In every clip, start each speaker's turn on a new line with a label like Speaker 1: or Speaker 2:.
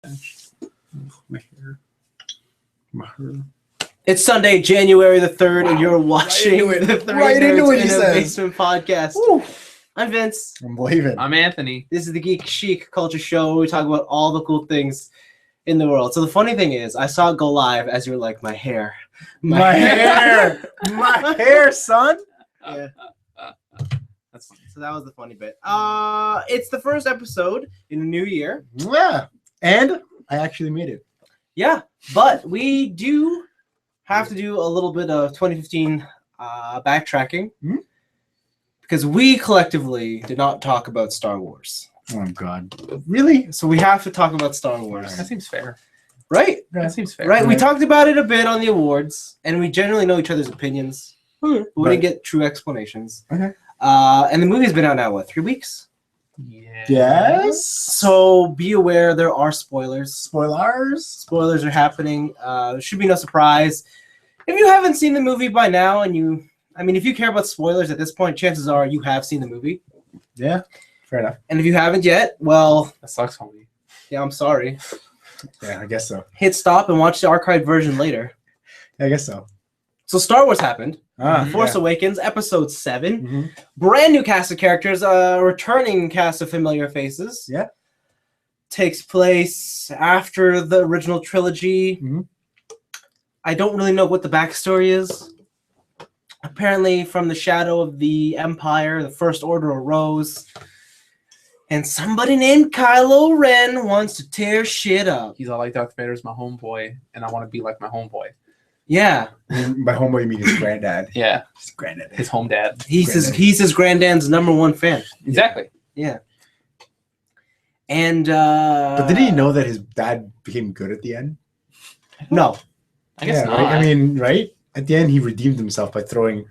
Speaker 1: My hair. My hair.
Speaker 2: It's Sunday, January the 3rd, and you're watching the Three Nerds in a Basement podcast.
Speaker 1: Woo.
Speaker 2: I'm Vince.
Speaker 1: I'm believing.
Speaker 3: I'm Anthony.
Speaker 2: This is the Geek Chic Culture Show where we talk about all the cool things in the world. So the funny thing is, I saw it go live as you were like, my hair.
Speaker 1: My hair. My hair, son.
Speaker 2: Yeah. That's funny. So that was the funny bit. It's the first episode in the new year.
Speaker 1: Yeah. And I actually made it.
Speaker 2: Yeah, but we do have to do a little bit of 2015 backtracking because we collectively did not talk about Star Wars.
Speaker 1: Oh, God. Really?
Speaker 2: So we have to talk about Star Wars.
Speaker 3: That seems fair.
Speaker 2: Right?
Speaker 3: That seems fair.
Speaker 2: Right? We talked about it a bit on the awards, and we generally know each other's opinions, but we didn't get true explanations.
Speaker 1: Okay.
Speaker 2: And the movie's been out now, what, 3 weeks?
Speaker 3: Yeah.
Speaker 1: Yes.
Speaker 2: So be aware there are spoilers.
Speaker 1: Spoilers.
Speaker 2: Spoilers are happening. Should be no surprise. If you haven't seen the movie by now, and if you care about spoilers at this point, chances are you have seen the movie.
Speaker 1: Yeah. Fair enough.
Speaker 2: And if you haven't yet, well,
Speaker 3: That sucks, homie.
Speaker 2: yeah, I'm sorry.
Speaker 1: Yeah, I guess so.
Speaker 2: Hit stop and watch the archived version later.
Speaker 1: Yeah, I guess so.
Speaker 2: So Star Wars happened.
Speaker 1: Ah,
Speaker 2: Force Awakens, Episode 7.
Speaker 1: Mm-hmm.
Speaker 2: Brand new cast of characters, returning cast of familiar faces.
Speaker 1: Yeah.
Speaker 2: Takes place after the original trilogy.
Speaker 1: Mhm.
Speaker 2: I don't really know what the backstory is. Apparently, from the shadow of the Empire, the First Order arose. And somebody named Kylo Ren wants to tear shit up.
Speaker 3: He's all like, Darth Vader's my homeboy, and I want to be like my homeboy.
Speaker 2: Yeah.
Speaker 1: By homeboy, you mean his granddad.
Speaker 3: Yeah.
Speaker 1: His granddad.
Speaker 3: His home dad.
Speaker 2: He's his granddad's #1 fan.
Speaker 3: Exactly.
Speaker 2: Yeah. And
Speaker 1: But did he know that his dad became good at the end?
Speaker 2: no.
Speaker 3: I guess not.
Speaker 1: Right? I mean, right? At the end, he redeemed himself by throwing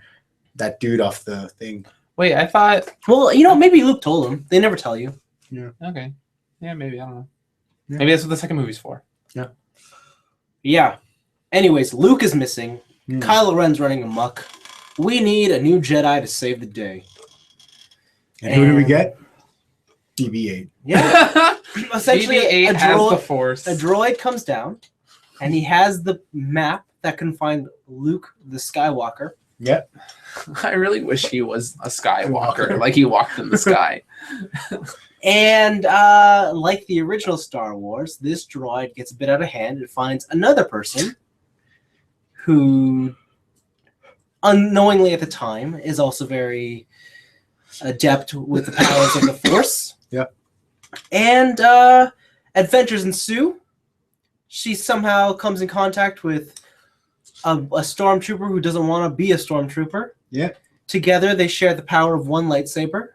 Speaker 1: that dude off the thing.
Speaker 3: Wait, I thought...
Speaker 2: Well, maybe Luke told him. They never tell you.
Speaker 1: Yeah.
Speaker 3: Okay. Yeah, maybe. I don't know.
Speaker 1: Yeah.
Speaker 3: Maybe that's what the second movie's for.
Speaker 2: Yeah. Anyways, Luke is missing.
Speaker 1: Hmm.
Speaker 2: Kylo Ren's running amok. We need a new Jedi to save the day.
Speaker 1: And who do we get? BB-8.
Speaker 2: Yeah. Essentially,
Speaker 3: BB-8 has the Force.
Speaker 2: a droid comes down, and he has the map that can find Luke the Skywalker.
Speaker 1: Yep.
Speaker 3: I really wish he was a Skywalker. Like he walked in the sky.
Speaker 2: And like the original Star Wars, this droid gets a bit out of hand and finds another person who, unknowingly at the time, is also very adept with the powers of the Force.
Speaker 1: Yep.
Speaker 2: And adventures ensue. She somehow comes in contact with a stormtrooper who doesn't want to be a stormtrooper.
Speaker 1: Yeah.
Speaker 2: Together, they share the power of one lightsaber.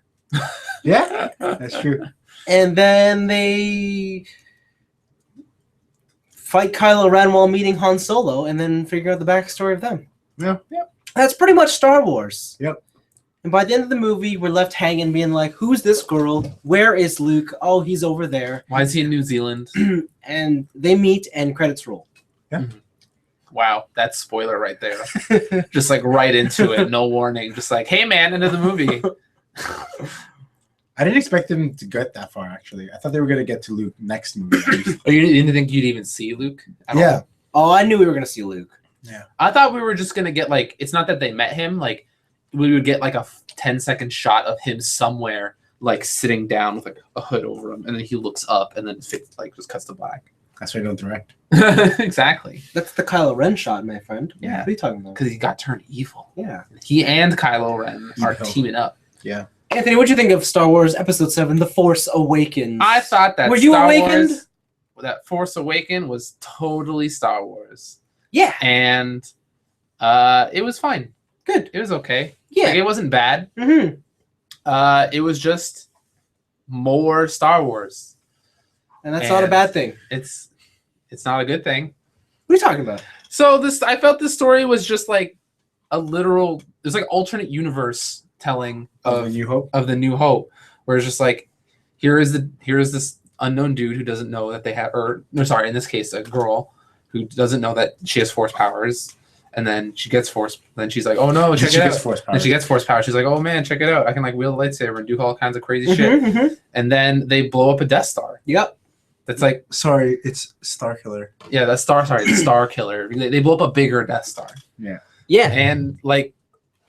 Speaker 1: Yeah, that's true.
Speaker 2: And then they fight Kylo Ren while meeting Han Solo, and then figure out the backstory of them.
Speaker 1: Yeah. Yep.
Speaker 2: That's pretty much Star Wars.
Speaker 1: Yep.
Speaker 2: And by the end of the movie, we're left hanging, being like, "Who's this girl? Where is Luke? Oh, he's over there."
Speaker 3: Why is he in New Zealand?
Speaker 2: And they meet, and credits roll.
Speaker 1: Yeah.
Speaker 3: Wow, that's spoiler right there. Just like right into it, no warning. Just like, hey man, into the movie.
Speaker 1: I didn't expect them to get that far, actually. I thought they were going to get to Luke next movie.
Speaker 3: Oh, you didn't think you'd even see Luke?
Speaker 1: Yeah.
Speaker 2: Oh, I knew we were gonna see Luke.
Speaker 1: Yeah.
Speaker 3: I thought we were just gonna get like, it's not that they met him, like we would get like a 10-second shot of him somewhere, like sitting down with like a hood over him, and then he looks up, and then it like just cuts to black.
Speaker 1: That's why I don't direct.
Speaker 3: Exactly.
Speaker 2: That's the Kylo Ren shot, my friend.
Speaker 3: Yeah.
Speaker 2: What are you talking about?
Speaker 3: Because he got turned evil.
Speaker 2: Yeah.
Speaker 3: He and Kylo Ren are
Speaker 1: Evil.
Speaker 3: teaming up.
Speaker 1: Yeah.
Speaker 2: Anthony, what'd you think of Star Wars Episode 7, The Force Awakens?
Speaker 3: I thought that
Speaker 2: Were you awakened?
Speaker 3: That Force Awakened was totally Star Wars.
Speaker 2: Yeah.
Speaker 3: And it was fine.
Speaker 2: Good.
Speaker 3: It was okay.
Speaker 2: Yeah.
Speaker 3: Like, it wasn't bad.
Speaker 2: Mm-hmm.
Speaker 3: It was just more Star Wars.
Speaker 2: And that's not a bad thing.
Speaker 3: It's not a good thing.
Speaker 2: What are you talking about?
Speaker 3: So I felt this story was just like a literal, it was like alternate universe telling
Speaker 1: Of New Hope.
Speaker 3: of the New Hope, where it's just like, here is this unknown dude who doesn't know that they have, in this case, a girl who doesn't know that she has Force powers, and then she gets Force. Then she's like, oh no, check it out. And she gets Force power. She's like, oh man, check it out. I can like wield a lightsaber and do all kinds of crazy shit.
Speaker 2: Mm-hmm.
Speaker 3: And then they blow up a Death Star.
Speaker 2: Yep.
Speaker 3: That's like,
Speaker 1: Sorry, it's Star Killer.
Speaker 3: yeah, the Star Killer. They blew up a bigger Death Star.
Speaker 2: Yeah.
Speaker 3: And like,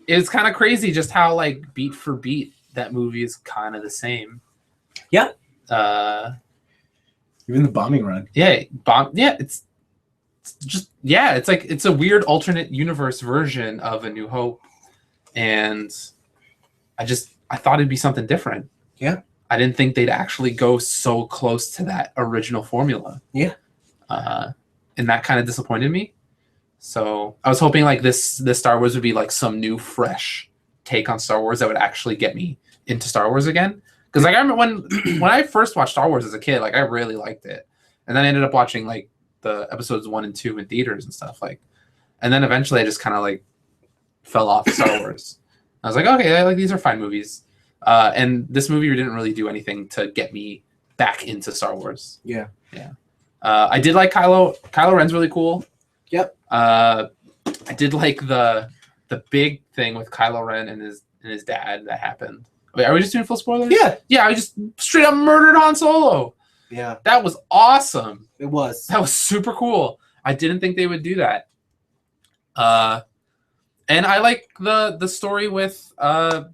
Speaker 3: it's kind of crazy just how like beat for beat that movie is kind of the same.
Speaker 2: Yeah.
Speaker 1: Even the bombing run.
Speaker 3: Yeah, it's just it's like it's a weird alternate universe version of A New Hope, and I thought it'd be something different.
Speaker 2: Yeah.
Speaker 3: I didn't think they'd actually go so close to that original formula.
Speaker 2: Yeah.
Speaker 3: And that kind of disappointed me. So I was hoping like this Star Wars would be like some new, fresh take on Star Wars that would actually get me into Star Wars again. Because like I remember when I first watched Star Wars as a kid, like I really liked it, and then I ended up watching like the episodes 1 and 2 in theaters and stuff like, and then eventually I just kind of like fell off Star Wars. I was like, okay, like these are fine movies, and this movie didn't really do anything to get me back into Star Wars.
Speaker 2: Yeah.
Speaker 3: I did like Kylo. Kylo Ren's really cool.
Speaker 2: Yep.
Speaker 3: I did like the big thing with Kylo Ren and his dad that happened. Wait, are we just doing full spoilers?
Speaker 2: Yeah.
Speaker 3: Yeah, I just straight up murdered Han Solo.
Speaker 2: Yeah.
Speaker 3: That was awesome.
Speaker 2: It was.
Speaker 3: That was super cool. I didn't think they would do that. And I like the story with the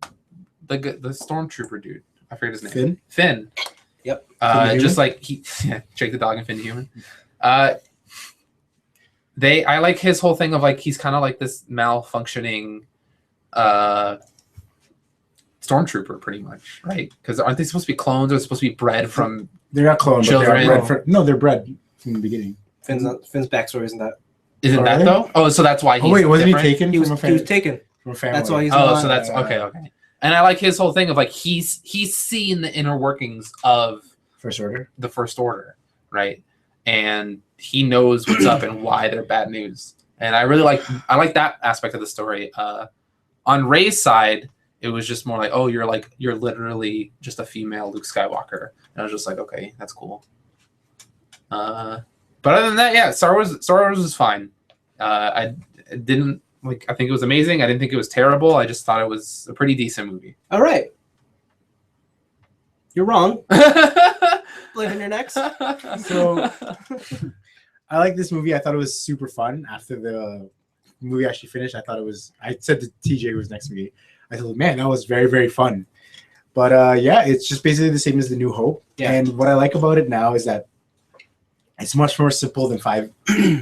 Speaker 3: stormtrooper dude. I forget his name.
Speaker 1: Finn?
Speaker 2: Yep.
Speaker 3: Just like Jake the dog and Finn the human. I like his whole thing of like he's kind of like this malfunctioning stormtrooper pretty much, right? Because aren't they supposed to be clones or supposed to be bred from
Speaker 1: They're not clones, but
Speaker 3: children?
Speaker 1: they're bred from the beginning.
Speaker 2: Finn's backstory isn't that.
Speaker 3: Isn't that
Speaker 1: Really?
Speaker 3: though? Oh, so that's why he's
Speaker 1: wasn't
Speaker 3: different?
Speaker 1: he taken
Speaker 2: He was
Speaker 1: from a family?
Speaker 2: taken.
Speaker 1: From a family?
Speaker 2: That's why he's
Speaker 3: Oh,
Speaker 2: not.
Speaker 3: so that's okay. And I like his whole thing of like he's seen the inner workings of
Speaker 1: First Order.
Speaker 3: the First Order, right? And he knows what's up and why they're bad news. And I like that aspect of the story. On Rey's side, it was just more like, oh, you're literally just a female Luke Skywalker. And I was just like, okay, that's cool. But other than that, yeah, Star Wars was fine. I didn't like. I think it was amazing. I didn't think it was terrible. I just thought it was a pretty decent movie.
Speaker 2: All right. You're wrong. Blaming your next.
Speaker 1: So I like this movie. I thought it was super fun. After the movie actually finished, I said to TJ, who was next to me, I said, man, that was very, very fun. But yeah, it's just basically the same as The New Hope.
Speaker 2: Yeah.
Speaker 1: And what I like about it now is that it's much more simple than 5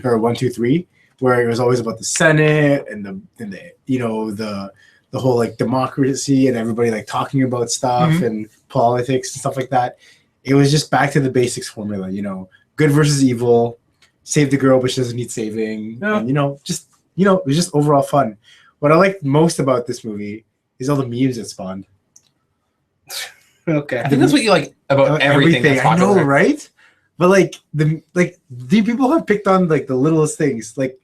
Speaker 1: or 1, 2, 3, where it was always about the Senate and the whole like democracy and everybody like talking about stuff and politics and stuff like that. It was just back to the basics formula, good versus evil, save the girl but she doesn't need saving.
Speaker 2: Yeah.
Speaker 1: And, it was just overall fun. What I liked most about this movie is all the memes it spawned.
Speaker 2: Okay.
Speaker 3: I think that's what you like about everything. That's
Speaker 1: I know,
Speaker 3: popular.
Speaker 1: right? But like the people have picked on like the littlest things. Like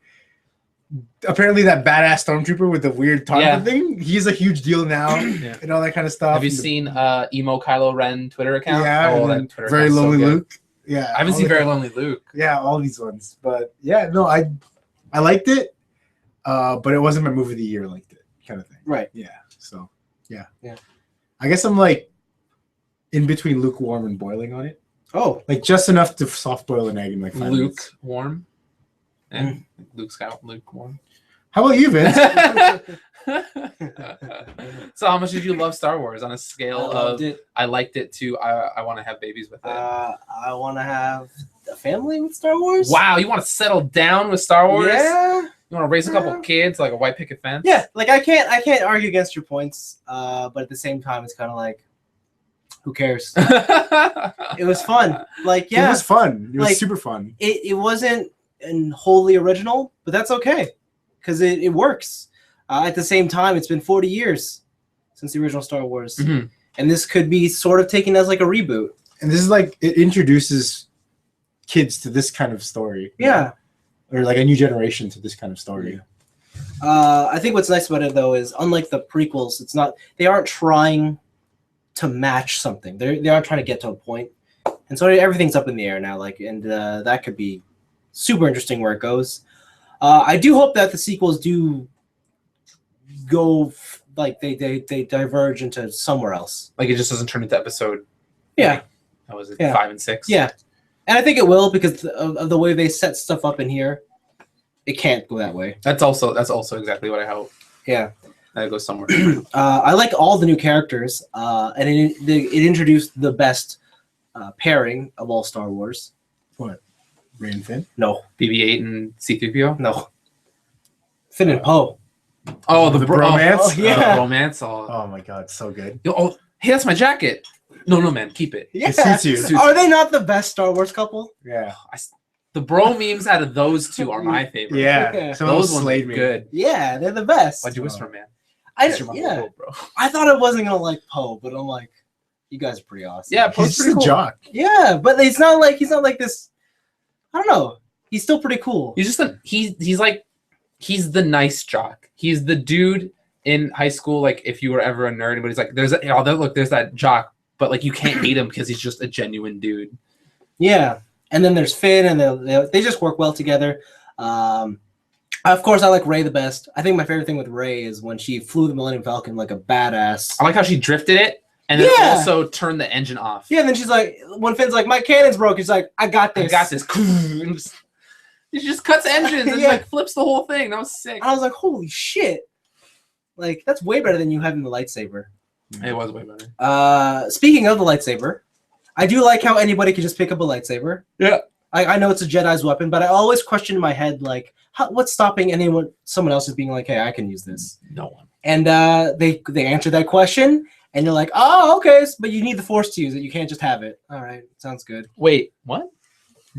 Speaker 1: apparently that badass stormtrooper with the weird taunting thing, he's a huge deal now and all that kind of stuff.
Speaker 3: Have you seen emo Kylo Ren Twitter account?
Speaker 1: Yeah,
Speaker 3: Oh,
Speaker 1: and
Speaker 3: that Twitter
Speaker 1: Very
Speaker 3: account's so
Speaker 1: Lonely
Speaker 3: good.
Speaker 1: Luke. Yeah,
Speaker 3: I haven't
Speaker 1: all
Speaker 3: seen
Speaker 1: the-
Speaker 3: Very Lonely Luke.
Speaker 1: Yeah, all these ones. But yeah, no, I liked it, but it wasn't my movie of the year like that kind of thing.
Speaker 2: Right.
Speaker 1: Yeah. So yeah.
Speaker 2: Yeah.
Speaker 1: I guess I'm like in between lukewarm and boiling on it.
Speaker 2: Oh.
Speaker 1: Like just enough to soft boil an egg in like 5
Speaker 3: Luke
Speaker 1: minutes.
Speaker 3: warm. Yeah. Luke warm.
Speaker 1: How about you, Vince?
Speaker 3: So how much did you love Star Wars on a
Speaker 2: I
Speaker 3: scale
Speaker 2: loved
Speaker 3: of
Speaker 2: it.
Speaker 3: I liked it to I want to have babies with it?
Speaker 2: I want to have a family with Star Wars.
Speaker 3: Wow, you want to settle down with Star Wars?
Speaker 2: Yeah.
Speaker 3: You want to raise a couple
Speaker 2: Yeah.
Speaker 3: kids like a white picket fence?
Speaker 2: Yeah. Like I can't argue against your points. But at the same time, it's kind of like, who cares? It was fun. Like
Speaker 1: It was fun. It was
Speaker 2: Like-
Speaker 1: super fun.
Speaker 2: it wasn't wholly original, but that's okay because it works. At the same time, it's been 40 years since the original Star Wars,
Speaker 3: Mhm.
Speaker 2: and this could be sort of taken as like a reboot.
Speaker 1: And this is like it introduces kids to this kind of story.
Speaker 2: Yeah.
Speaker 1: Or like a new generation to this kind of story.
Speaker 2: I think what's nice about it though is unlike the prequels, they aren't trying to match something. They aren't trying to get to a point, and so everything's up in the air now. That could be super interesting where it goes. I do hope that the sequels do go like they diverge into somewhere else.
Speaker 3: Like it just doesn't turn into episode.
Speaker 2: Yeah.
Speaker 3: That was it.
Speaker 2: Yeah.
Speaker 3: 5 and 6.
Speaker 2: Yeah. And I think it will because of the way they set stuff up in here. It can't go that way.
Speaker 3: That's also exactly what I hope.
Speaker 2: Yeah.
Speaker 3: That it goes somewhere different.
Speaker 2: I like all the new characters, and it introduced the best pairing of all Star Wars.
Speaker 1: What? Ray and Finn?
Speaker 2: No,
Speaker 3: BB-8 and C-3PO.
Speaker 2: no. Finn and Poe.
Speaker 3: Oh,
Speaker 1: The bromance?
Speaker 2: Oh, yeah.
Speaker 3: Romance. Oh.
Speaker 1: Oh my god, so good.
Speaker 3: Oh, hey, that's my jacket. No, man, keep it.
Speaker 2: Yeah.
Speaker 1: It suits you.
Speaker 3: Suits-
Speaker 2: Are they not the best Star Wars couple?
Speaker 1: Yeah.
Speaker 3: The bro memes out of those two are my favorite.
Speaker 1: Yeah.
Speaker 2: Yeah.
Speaker 1: Some of
Speaker 3: Those
Speaker 1: those
Speaker 3: ones
Speaker 1: slayed
Speaker 3: are
Speaker 1: me.
Speaker 3: good.
Speaker 2: Yeah, they're the best.
Speaker 3: Why'd you whisper, man?
Speaker 2: I
Speaker 3: It's your mom,
Speaker 2: yeah.
Speaker 3: bro.
Speaker 2: I thought I wasn't gonna like Poe, but I'm like, you guys are pretty awesome.
Speaker 3: Yeah,
Speaker 1: He's
Speaker 3: Poe's
Speaker 1: just
Speaker 3: pretty
Speaker 1: a
Speaker 3: cool.
Speaker 1: jock.
Speaker 2: Yeah, but he's not like this. I don't know. He's still pretty cool.
Speaker 3: He's just he's the nice jock. He's the dude in high school. Like if you were ever a nerd, but he's like, there's that jock, but like you can't hate him because he's just a genuine dude.
Speaker 2: Yeah, and then there's Finn, and they just work well together. Of course, I like Rey the best. I think my favorite thing with Rey is when she flew the Millennium Falcon like a badass.
Speaker 3: I like how she drifted it and then
Speaker 2: Yeah.
Speaker 3: also turned the engine off.
Speaker 2: Yeah, and then she's like, when Finn's like, my cannon's broke, she's like, I got this.
Speaker 3: I got this. She just cuts engines and
Speaker 2: Yeah.
Speaker 3: like flips the whole thing. That was sick.
Speaker 2: And I was like, holy shit. Like, that's way better than you having the lightsaber.
Speaker 3: It was way better.
Speaker 2: Speaking of the lightsaber, I do like how anybody can just pick up a lightsaber.
Speaker 3: Yeah.
Speaker 2: I know it's a Jedi's weapon, but I always question in my head, like, what's stopping someone else is being like, hey, I can use this.
Speaker 3: No one.
Speaker 2: And they answer that question, and you're like, oh, okay, but you need the Force to use it. You can't just have it. All right, sounds good.
Speaker 3: Wait, what?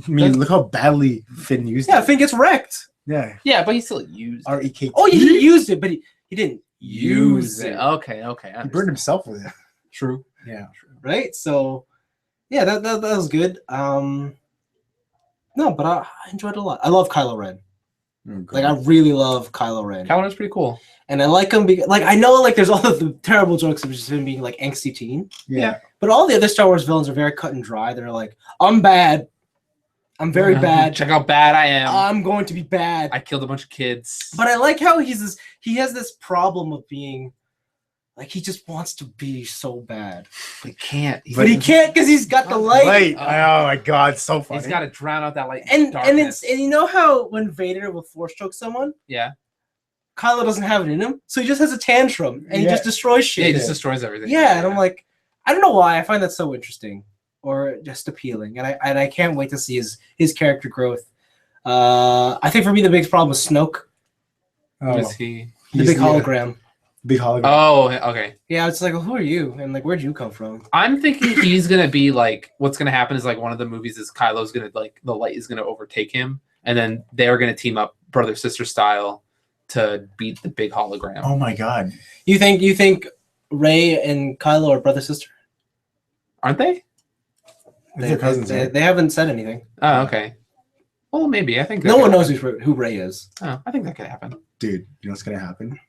Speaker 1: I mean, look how badly Finn used
Speaker 2: Yeah,
Speaker 1: it.
Speaker 2: Finn gets wrecked.
Speaker 1: Yeah.
Speaker 3: Yeah, but he still used it.
Speaker 1: R-E-K-T.
Speaker 2: Oh, he used it, but he didn't use it.
Speaker 3: Okay, okay. I
Speaker 1: He burned himself with it.
Speaker 3: True.
Speaker 1: Yeah.
Speaker 2: Right? So, yeah, that was good. No, but I enjoyed it a lot. I love Kylo Ren. Like, I really love Kylo Ren.
Speaker 3: Kylo Ren's pretty cool.
Speaker 2: And I like him because, like, I know, like, there's all of the terrible jokes of just him being, like, angsty teen.
Speaker 1: Yeah.
Speaker 2: But all the other Star Wars villains are very cut and dry. They're like, I'm bad. I'm very bad.
Speaker 3: Check how bad I am.
Speaker 2: I'm going to be bad.
Speaker 3: I killed a bunch of kids.
Speaker 2: But I like how he has this problem of being, like, he just wants to be so bad.
Speaker 3: But he can't.
Speaker 2: But he can't because he's got the light.
Speaker 1: Oh my god, so funny.
Speaker 3: He's got to drown out that light.
Speaker 2: And
Speaker 3: darkness.
Speaker 2: you know how when Vader will force choke someone,
Speaker 3: Yeah.
Speaker 2: Kylo doesn't have it in him, so he just has a tantrum and he
Speaker 1: Yeah.
Speaker 2: just destroys
Speaker 3: Yeah, he
Speaker 2: shit.
Speaker 3: just destroys everything.
Speaker 2: Yeah, and I'm like, I don't know why I find that so interesting or just appealing, and I can't wait to see his character growth. I think for me the biggest problem was Snoke,
Speaker 3: Who
Speaker 1: Oh,
Speaker 3: is he?
Speaker 2: the
Speaker 1: he's
Speaker 2: big hologram.
Speaker 1: Big hologram.
Speaker 3: Oh, okay.
Speaker 2: Yeah, it's like, well, who are you? And like, where'd you come from?
Speaker 3: I'm thinking he's gonna be like, what's gonna happen is like one of the movies is Kylo's gonna like the light is gonna overtake him, and then they're gonna team up brother sister style to beat the big hologram.
Speaker 1: Oh my god.
Speaker 2: You think Rey and Kylo are brother sister?
Speaker 3: Aren't they?
Speaker 1: They're cousins, right?
Speaker 2: They haven't said anything.
Speaker 3: Oh, okay. Well, maybe I think
Speaker 2: No one knows who Rey is.
Speaker 3: Oh, I think that could happen.
Speaker 1: Dude, you know what's gonna happen?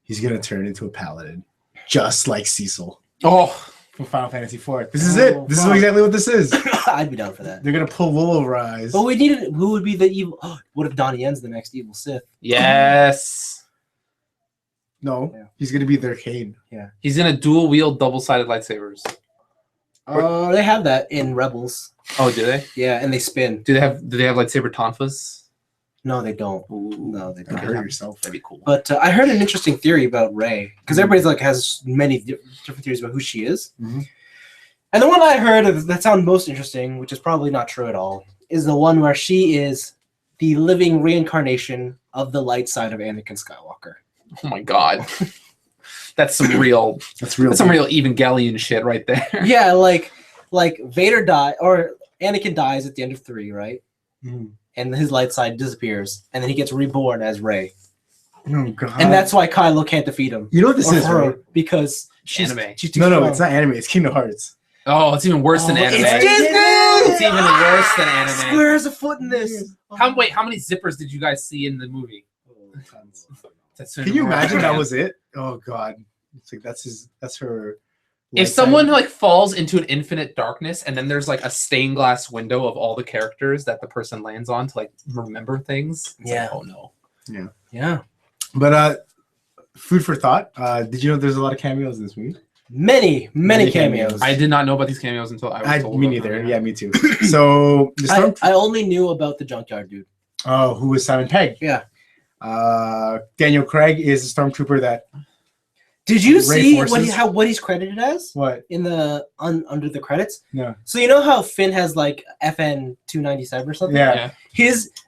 Speaker 1: He's gonna turn into a paladin. Just like Cecil
Speaker 3: Oh,
Speaker 1: from Final Fantasy IV. This is it. This is
Speaker 2: fuck.
Speaker 1: exactly what this is.
Speaker 2: I'd be down for that.
Speaker 1: They're gonna pull wool over our eyes.
Speaker 2: But we needed who would be the evil? What if Donnie Yen's the next evil Sith?
Speaker 3: yes.
Speaker 1: No,
Speaker 2: Yeah.
Speaker 1: he's gonna be their Kane.
Speaker 3: He's gonna dual wield double-sided lightsabers.
Speaker 2: They have that in Rebels.
Speaker 3: Oh, do they?
Speaker 2: Yeah, and they spin.
Speaker 3: Do they have lightsaber tonfas?
Speaker 2: No, they don't. No, they
Speaker 1: Don't
Speaker 2: don't.
Speaker 1: hurt yourself.
Speaker 3: That'd be cool.
Speaker 2: But I heard an interesting theory about Rey because everybody's like has many different theories about who she is.
Speaker 1: Mhm.
Speaker 2: And the one I heard that sounded most interesting, which is probably not true at all, is the one where she is the living reincarnation of the light side of Anakin Skywalker.
Speaker 3: Oh my god. That's some real
Speaker 1: That's real.
Speaker 3: Evangelion shit right there.
Speaker 2: Yeah, like Vader died or Anakin dies at the end of 3, right?
Speaker 1: Mhm.
Speaker 2: And his light side disappears, and then he gets reborn as Rey,
Speaker 1: Oh god.
Speaker 2: and that's why Kylo can't defeat him.
Speaker 1: you know what this
Speaker 2: Or
Speaker 1: is,
Speaker 2: her,
Speaker 1: right?
Speaker 2: because she's
Speaker 3: Anime.
Speaker 2: She's too
Speaker 1: No,
Speaker 2: strong.
Speaker 1: it's not anime. It's Kingdom Hearts.
Speaker 3: Oh, it's even worse than
Speaker 2: Oh,
Speaker 3: anime.
Speaker 2: it's Disney!
Speaker 3: It's even worse than anime.
Speaker 2: Square has a foot in this.
Speaker 3: How many zippers did you guys see in the movie?
Speaker 1: Can you imagine that was it? Oh god. It's like that's her.
Speaker 3: If
Speaker 1: light
Speaker 3: someone
Speaker 1: side.
Speaker 3: like falls into an infinite darkness and then there's like a stained glass window of all the characters that the person lands on to like remember things. It's
Speaker 2: Yeah.
Speaker 3: Like, oh no.
Speaker 2: Yeah.
Speaker 1: But food for thought. Did you know there's a lot of cameos in this movie?
Speaker 2: Many
Speaker 1: Many
Speaker 2: cameos.
Speaker 1: cameos.
Speaker 3: I did not know about these cameos until I was told.
Speaker 1: Me
Speaker 3: about them,
Speaker 1: neither. Yeah, me too. So the storm.
Speaker 2: I only knew about the junkyard dude.
Speaker 1: Oh, who was Simon Pegg?
Speaker 2: Yeah.
Speaker 1: Daniel Craig is a stormtrooper that.
Speaker 2: Did you
Speaker 1: Ray
Speaker 2: see
Speaker 1: Forces?
Speaker 2: what he's credited as
Speaker 1: What?
Speaker 2: in the under the credits?
Speaker 1: No.
Speaker 2: So you know how Finn has like FN 297 or something?
Speaker 1: Yeah.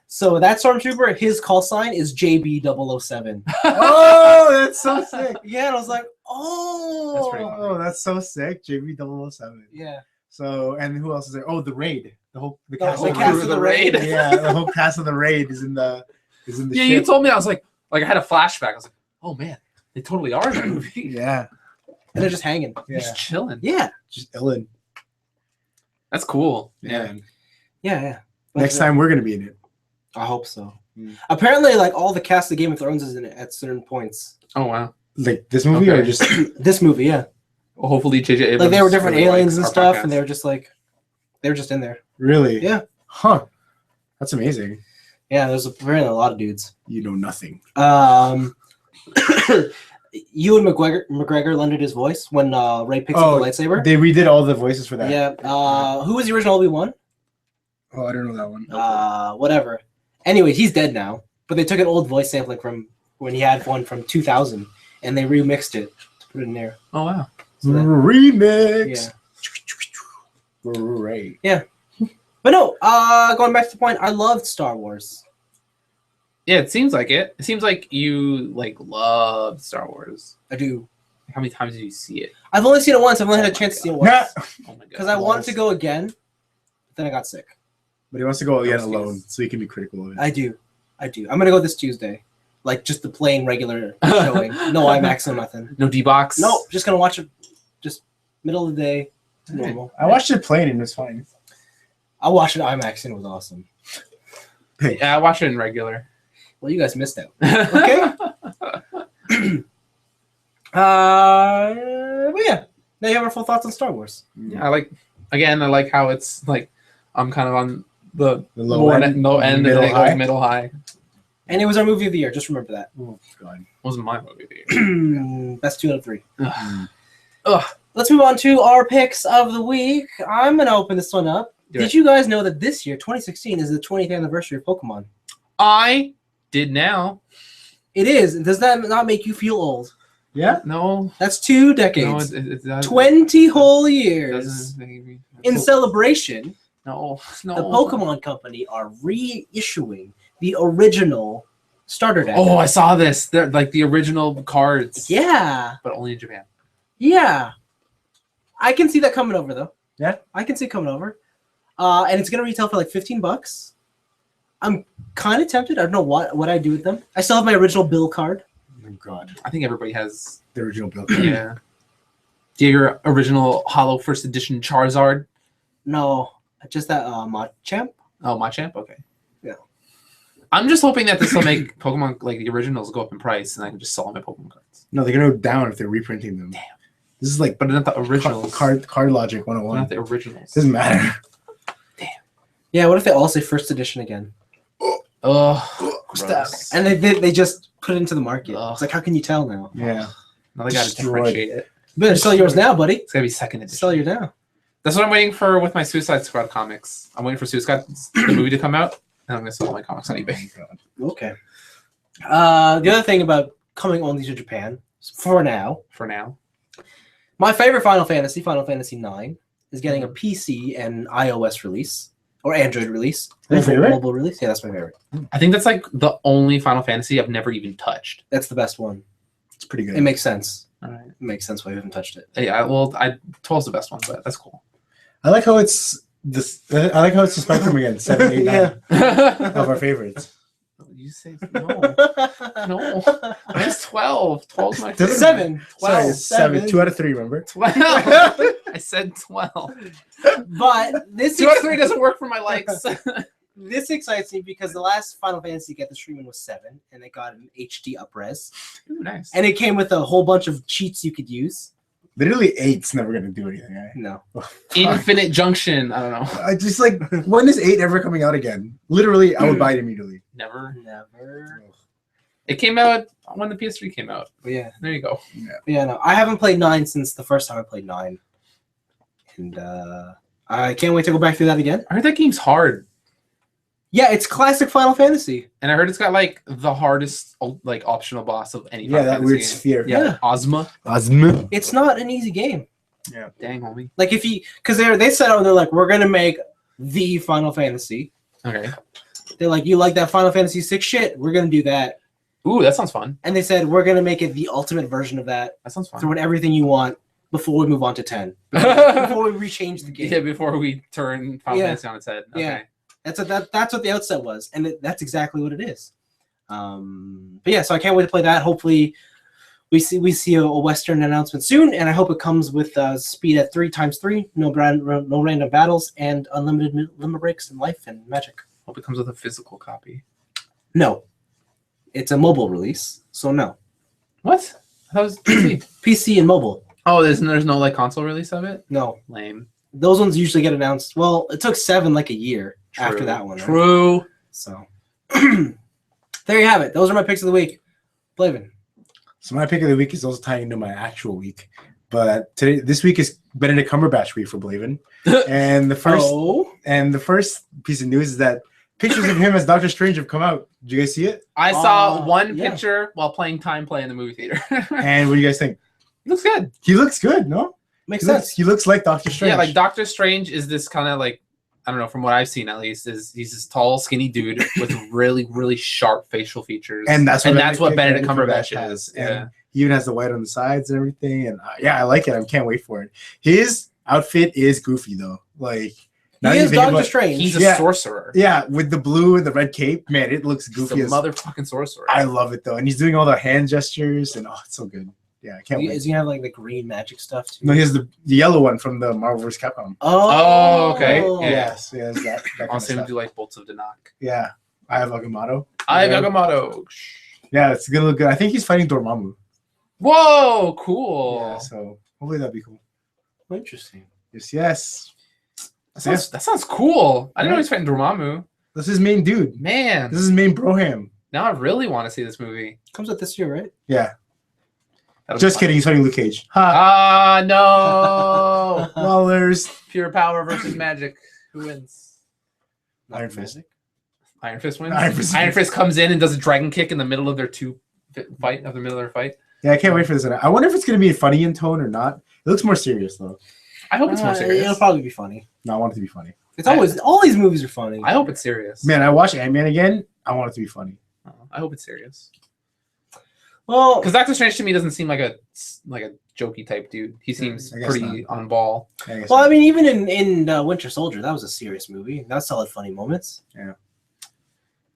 Speaker 2: So that stormtrooper, his call sign is JB007.
Speaker 1: Oh, that's so sick.
Speaker 2: Yeah, and I was like,
Speaker 3: That's pretty
Speaker 2: oh,
Speaker 1: Oh, that's so sick. JB007.
Speaker 2: yeah.
Speaker 1: So, and who else is there? Oh, the raid. The
Speaker 2: The
Speaker 1: cast.
Speaker 2: cast of the raid.
Speaker 1: Yeah, the whole cast of the raid is in the
Speaker 3: Yeah,
Speaker 1: ship.
Speaker 3: you told me. I was like I had a flashback. I was like, oh man, they totally are in that movie.
Speaker 1: Yeah,
Speaker 2: And they're just hanging.
Speaker 1: yeah,
Speaker 3: Just chilling.
Speaker 2: Yeah.
Speaker 1: just Ellen.
Speaker 3: That's cool.
Speaker 1: Yeah.
Speaker 2: Yeah.
Speaker 1: Next time we're gonna be in it.
Speaker 2: I hope so.
Speaker 1: Mm.
Speaker 2: Apparently, like all the cast of Game of Thrones is in it at certain points.
Speaker 3: Oh wow.
Speaker 1: Like this movie or
Speaker 3: Okay.
Speaker 1: just
Speaker 2: This movie, yeah.
Speaker 3: Well, hopefully JJ Abrams.
Speaker 2: Like they were different
Speaker 3: really
Speaker 2: aliens
Speaker 3: likes
Speaker 2: and
Speaker 3: our
Speaker 2: stuff,
Speaker 3: podcast.
Speaker 2: and they were just in there.
Speaker 1: really?
Speaker 2: Yeah.
Speaker 1: Huh. That's amazing.
Speaker 2: Yeah, there's apparently a lot of dudes.
Speaker 1: You know nothing.
Speaker 2: Ewan McGregor lended his voice when Ray picks up the lightsaber.
Speaker 1: They redid all the voices for that.
Speaker 2: Yeah. Who was the original Obi-Wan?
Speaker 1: Oh, I don't know that one.
Speaker 2: Whatever. Anyway, he's dead now. But they took an old voice sampling from when he had one from 2000, and they remixed it to put it in there.
Speaker 3: Oh wow.
Speaker 2: So that-
Speaker 1: Remix.
Speaker 2: yeah.
Speaker 1: Great.
Speaker 2: But no, going back to the point, I loved Star Wars.
Speaker 3: Yeah, it seems like it. It seems like you love Star Wars.
Speaker 2: I do.
Speaker 3: How many times did you see it?
Speaker 2: I've only seen it once. I've only had
Speaker 3: Oh
Speaker 2: a
Speaker 3: my
Speaker 2: chance to see it
Speaker 3: God.
Speaker 2: once.
Speaker 3: Oh my god.
Speaker 2: Because I wanted to go again, but then I got sick.
Speaker 1: But he wants to go again
Speaker 3: Those
Speaker 1: alone,
Speaker 3: things.
Speaker 1: so he can be critical of it.
Speaker 2: I do. I'm going to go this Tuesday. Like, just the plain, regular showing. No IMAX, no nothing.
Speaker 3: No D-box.
Speaker 2: No, just going to watch it just middle of the day. Normal.
Speaker 1: I watched it plain and it was fine.
Speaker 2: I watched it IMAX and it was awesome.
Speaker 3: Yeah, I watch it in regular.
Speaker 2: Well, you guys missed out.
Speaker 3: Okay.
Speaker 2: But yeah. Now you have our full thoughts on Star Wars.
Speaker 3: I like how it's like I'm kind of on the
Speaker 1: The
Speaker 3: low end, and
Speaker 1: middle
Speaker 3: then it
Speaker 1: high.
Speaker 3: goes middle high.
Speaker 2: And it was our movie of the year. Just remember that.
Speaker 1: Oh, God.
Speaker 3: Wasn't my movie.
Speaker 2: Best 2 out of 3.
Speaker 3: Ugh.
Speaker 2: Ugh. Let's move on to our picks of the week. I'm going to open this one up.
Speaker 3: Do
Speaker 2: Did
Speaker 3: it.
Speaker 2: you guys know that this year, 2016, is the 20th anniversary of Pokemon?
Speaker 3: I did now.
Speaker 2: It is. Does that not make you feel old?
Speaker 1: Yeah?
Speaker 3: No.
Speaker 2: That's 2
Speaker 3: No,
Speaker 2: decades.
Speaker 3: it doesn't.
Speaker 2: 20 whole
Speaker 3: It
Speaker 2: years.
Speaker 3: doesn't make me-
Speaker 2: In celebration,
Speaker 3: No.
Speaker 2: the Pokemon Company are reissuing the original starter deck.
Speaker 3: Oh, I saw this. They're like the original cards.
Speaker 2: Yeah.
Speaker 3: But only in Japan.
Speaker 2: Yeah. I can see that coming over, though.
Speaker 1: Yeah?
Speaker 2: I can see it coming over. And it's going to retail for like $15. I'm kind of tempted. I don't know what I do with them. I still have my original Bill card.
Speaker 1: Oh, God.
Speaker 3: I think everybody has.
Speaker 1: The original build.
Speaker 3: Yeah. Do you have your original Hollow First Edition Charizard?
Speaker 2: No, just that Machamp.
Speaker 3: Oh, Machamp? Okay.
Speaker 2: Yeah.
Speaker 3: I'm just hoping that this will make Pokemon, like the originals, go up in price and I can just sell my Pokemon cards.
Speaker 1: No, they're going to go down if they're reprinting them.
Speaker 3: Damn.
Speaker 1: This is like
Speaker 3: But not the originals.
Speaker 1: card logic
Speaker 3: Not
Speaker 1: 101.
Speaker 3: the originals.
Speaker 1: Doesn't matter.
Speaker 2: Yeah, what if they all say first edition again?
Speaker 3: Oh,
Speaker 2: And they just put it into the market.
Speaker 3: Ugh.
Speaker 2: It's like, how can you tell now?
Speaker 1: Yeah.
Speaker 3: Now they got to
Speaker 1: Destroyed.
Speaker 3: differentiate it.
Speaker 2: You better sell yours now, buddy.
Speaker 3: It's got to be second edition.
Speaker 2: Sell yours now.
Speaker 3: That's what I'm waiting for with my Suicide Squad comics. I'm waiting for Suicide the movie to come out, and I'm going to sell my comics on eBay.
Speaker 2: Okay. The other thing about coming only to Japan, for now,
Speaker 3: For now.
Speaker 2: my favorite Final Fantasy, Final Fantasy IX, is getting a PC and iOS release. Or Android release.
Speaker 1: Your favorite?
Speaker 2: Mobile release. Yeah, that's my favorite.
Speaker 3: I think that's like the only Final Fantasy I've never even touched.
Speaker 2: That's the best one.
Speaker 1: It's pretty good.
Speaker 2: It makes sense.
Speaker 3: All right.
Speaker 2: It makes sense why you haven't touched it.
Speaker 3: Yeah, well, 12's the best one, but that's cool.
Speaker 1: I like how it's this. I like how it's the spectrum again. 7, 8, 9
Speaker 2: Yeah.
Speaker 1: of our favorites.
Speaker 3: You say no. No. Mine's 12. 12's my
Speaker 1: Doesn't-
Speaker 3: favorite.
Speaker 2: 7.
Speaker 1: Sorry,
Speaker 2: 12.
Speaker 1: it's 7. 2 out of 3. Remember?
Speaker 3: 12. I said 12.
Speaker 2: But this
Speaker 3: 2 out of 3 doesn't work for my likes.
Speaker 2: this excites me because the last Final Fantasy to get the streaming was 7, and it got an HD upres,
Speaker 3: Ooh, nice.
Speaker 2: and it came with a whole bunch of cheats you could use.
Speaker 1: Literally, 8's never gonna do anything. Right?
Speaker 2: No,
Speaker 3: Infinite Junction. I don't know.
Speaker 1: I just like, when is 8 ever coming out again? Literally, I would buy it immediately.
Speaker 3: Never.
Speaker 2: never.
Speaker 3: It came out when the PS3 came out.
Speaker 2: But yeah,
Speaker 3: There you go.
Speaker 2: no, I haven't played 9 since the first time I played 9, and I can't wait to go back through that again.
Speaker 3: I heard that game's hard,
Speaker 2: Yeah, it's classic Final Fantasy.
Speaker 3: and I heard it's got like the hardest like optional boss of any.
Speaker 1: Yeah,
Speaker 3: Final
Speaker 1: that
Speaker 3: Fantasy
Speaker 1: weird
Speaker 3: game.
Speaker 1: sphere.
Speaker 3: Yeah,
Speaker 2: Yeah.
Speaker 3: Ozma.
Speaker 1: Ozma.
Speaker 2: It's not an easy game.
Speaker 3: Dang, homie.
Speaker 2: Like if you, because they set out and they're like, we're gonna make the Final Fantasy.
Speaker 3: Okay.
Speaker 2: They're like, you like that Final Fantasy 6 shit? We're gonna do that.
Speaker 3: Ooh, that sounds fun.
Speaker 2: And they said we're gonna make it the ultimate version of that.
Speaker 3: That sounds fun.
Speaker 2: Throw in everything you want before we move on to 10. Before we rechange the game.
Speaker 3: Yeah, before we turn Final
Speaker 2: Yeah.
Speaker 3: Fantasy on its head. Okay.
Speaker 2: Yeah. That's what the outset was, and that's exactly what it is. But yeah, so I can't wait to play that. Hopefully, we see a Western announcement soon, and I hope it comes with speed at 3x3, no random battles, and unlimited limit breaks and life and magic.
Speaker 3: Hope it comes with a physical copy.
Speaker 2: No, it's a mobile release, so no.
Speaker 3: What? That was PC.
Speaker 2: PC and mobile,
Speaker 3: Oh, there's no like console release of it.
Speaker 2: no.
Speaker 3: Lame.
Speaker 2: Those ones usually get announced. Well, it took 7 like a year after
Speaker 3: True.
Speaker 2: that one. Right?
Speaker 3: True.
Speaker 2: So there you have it. Those are my picks of the week. Blavin.
Speaker 1: So my pick of the week is also tying into my actual week, but this week is Benedict Cumberbatch week for Blavin. And the first piece of news is that pictures of him as Doctor Strange have come out. Did you guys see it?
Speaker 3: I saw one
Speaker 2: yeah.
Speaker 3: picture while playing Time Play in the movie theater.
Speaker 1: And what do you guys think?
Speaker 3: Looks good.
Speaker 1: He looks good, no?
Speaker 2: Makes
Speaker 1: He
Speaker 2: sense.
Speaker 1: looks, he looks like Doctor Strange.
Speaker 3: Yeah, like Doctor Strange is this kind of like, I don't know, from what I've seen at least, is he's this tall, skinny dude with really, really sharp facial features.
Speaker 1: And that's what
Speaker 3: Benedict Cumberbatch
Speaker 1: has.
Speaker 3: is.
Speaker 1: And
Speaker 3: Yeah.
Speaker 1: he even has the white on the sides and everything. And yeah, I like it. I can't wait for it. His outfit is goofy though. Like now
Speaker 2: He
Speaker 1: you
Speaker 2: is
Speaker 1: think
Speaker 2: Doctor
Speaker 1: about-
Speaker 2: Strange.
Speaker 3: He's a
Speaker 1: Yeah.
Speaker 3: sorcerer.
Speaker 1: Yeah, with the blue and the red cape, man, it looks
Speaker 3: He's
Speaker 1: goofy
Speaker 3: a
Speaker 1: as
Speaker 3: motherfucking sorcerer.
Speaker 1: I love it though, and he's doing all the hand gestures, and it's so good. Yeah, I can't wait.
Speaker 2: Is he have like the green magic stuff too?
Speaker 1: No, he has the yellow one from the Marvel vs. Capcom.
Speaker 3: Oh, okay. Yeah.
Speaker 1: Yes, yes, that kind
Speaker 3: I'll
Speaker 1: of
Speaker 3: see him
Speaker 1: stuff.
Speaker 3: do like bolts of Danak.
Speaker 1: Yeah, I have Agamotto.
Speaker 3: I
Speaker 1: Yeah.
Speaker 3: have Agamotto.
Speaker 1: Yeah, it's gonna look good. I think he's fighting Dormammu.
Speaker 3: Whoa, cool.
Speaker 1: Yeah, so hopefully that'd be cool.
Speaker 2: Interesting.
Speaker 1: Yes, yes.
Speaker 3: That sounds cool. I didn't know
Speaker 1: Yeah.
Speaker 3: he's fighting Dormammu.
Speaker 1: This is main dude.
Speaker 3: Man,
Speaker 1: This is main Broham.
Speaker 3: now I really want to see this movie.
Speaker 2: Comes out this year, right?
Speaker 1: Yeah.
Speaker 3: That'll be
Speaker 1: Just
Speaker 3: fun.
Speaker 1: kidding. He's fighting Luke Cage. Ha.
Speaker 3: Ah, no.
Speaker 1: Well, there's
Speaker 3: Pure power versus magic. Who wins?
Speaker 1: Iron Fist.
Speaker 3: Iron Fist wins.
Speaker 1: Iron Fist.
Speaker 3: comes in and does a dragon kick in the middle of their fight.
Speaker 1: Yeah, I can't wait for this. I wonder if it's gonna be funny in tone or not. It looks more serious though.
Speaker 3: I hope it's more
Speaker 2: It'll
Speaker 3: serious.
Speaker 2: probably be funny.
Speaker 1: No, I want it to be funny.
Speaker 2: It's always all these movies are funny.
Speaker 3: I hope it's serious.
Speaker 1: Man, I watched Ant-Man again. I want it to be funny.
Speaker 3: I hope it's serious.
Speaker 2: Well,
Speaker 3: Because Doctor Strange to me doesn't seem like a jokey type dude. He seems
Speaker 1: I guess
Speaker 3: pretty on ball.
Speaker 1: I guess
Speaker 2: I mean, even in Winter Soldier, that was a serious movie. That still had funny moments.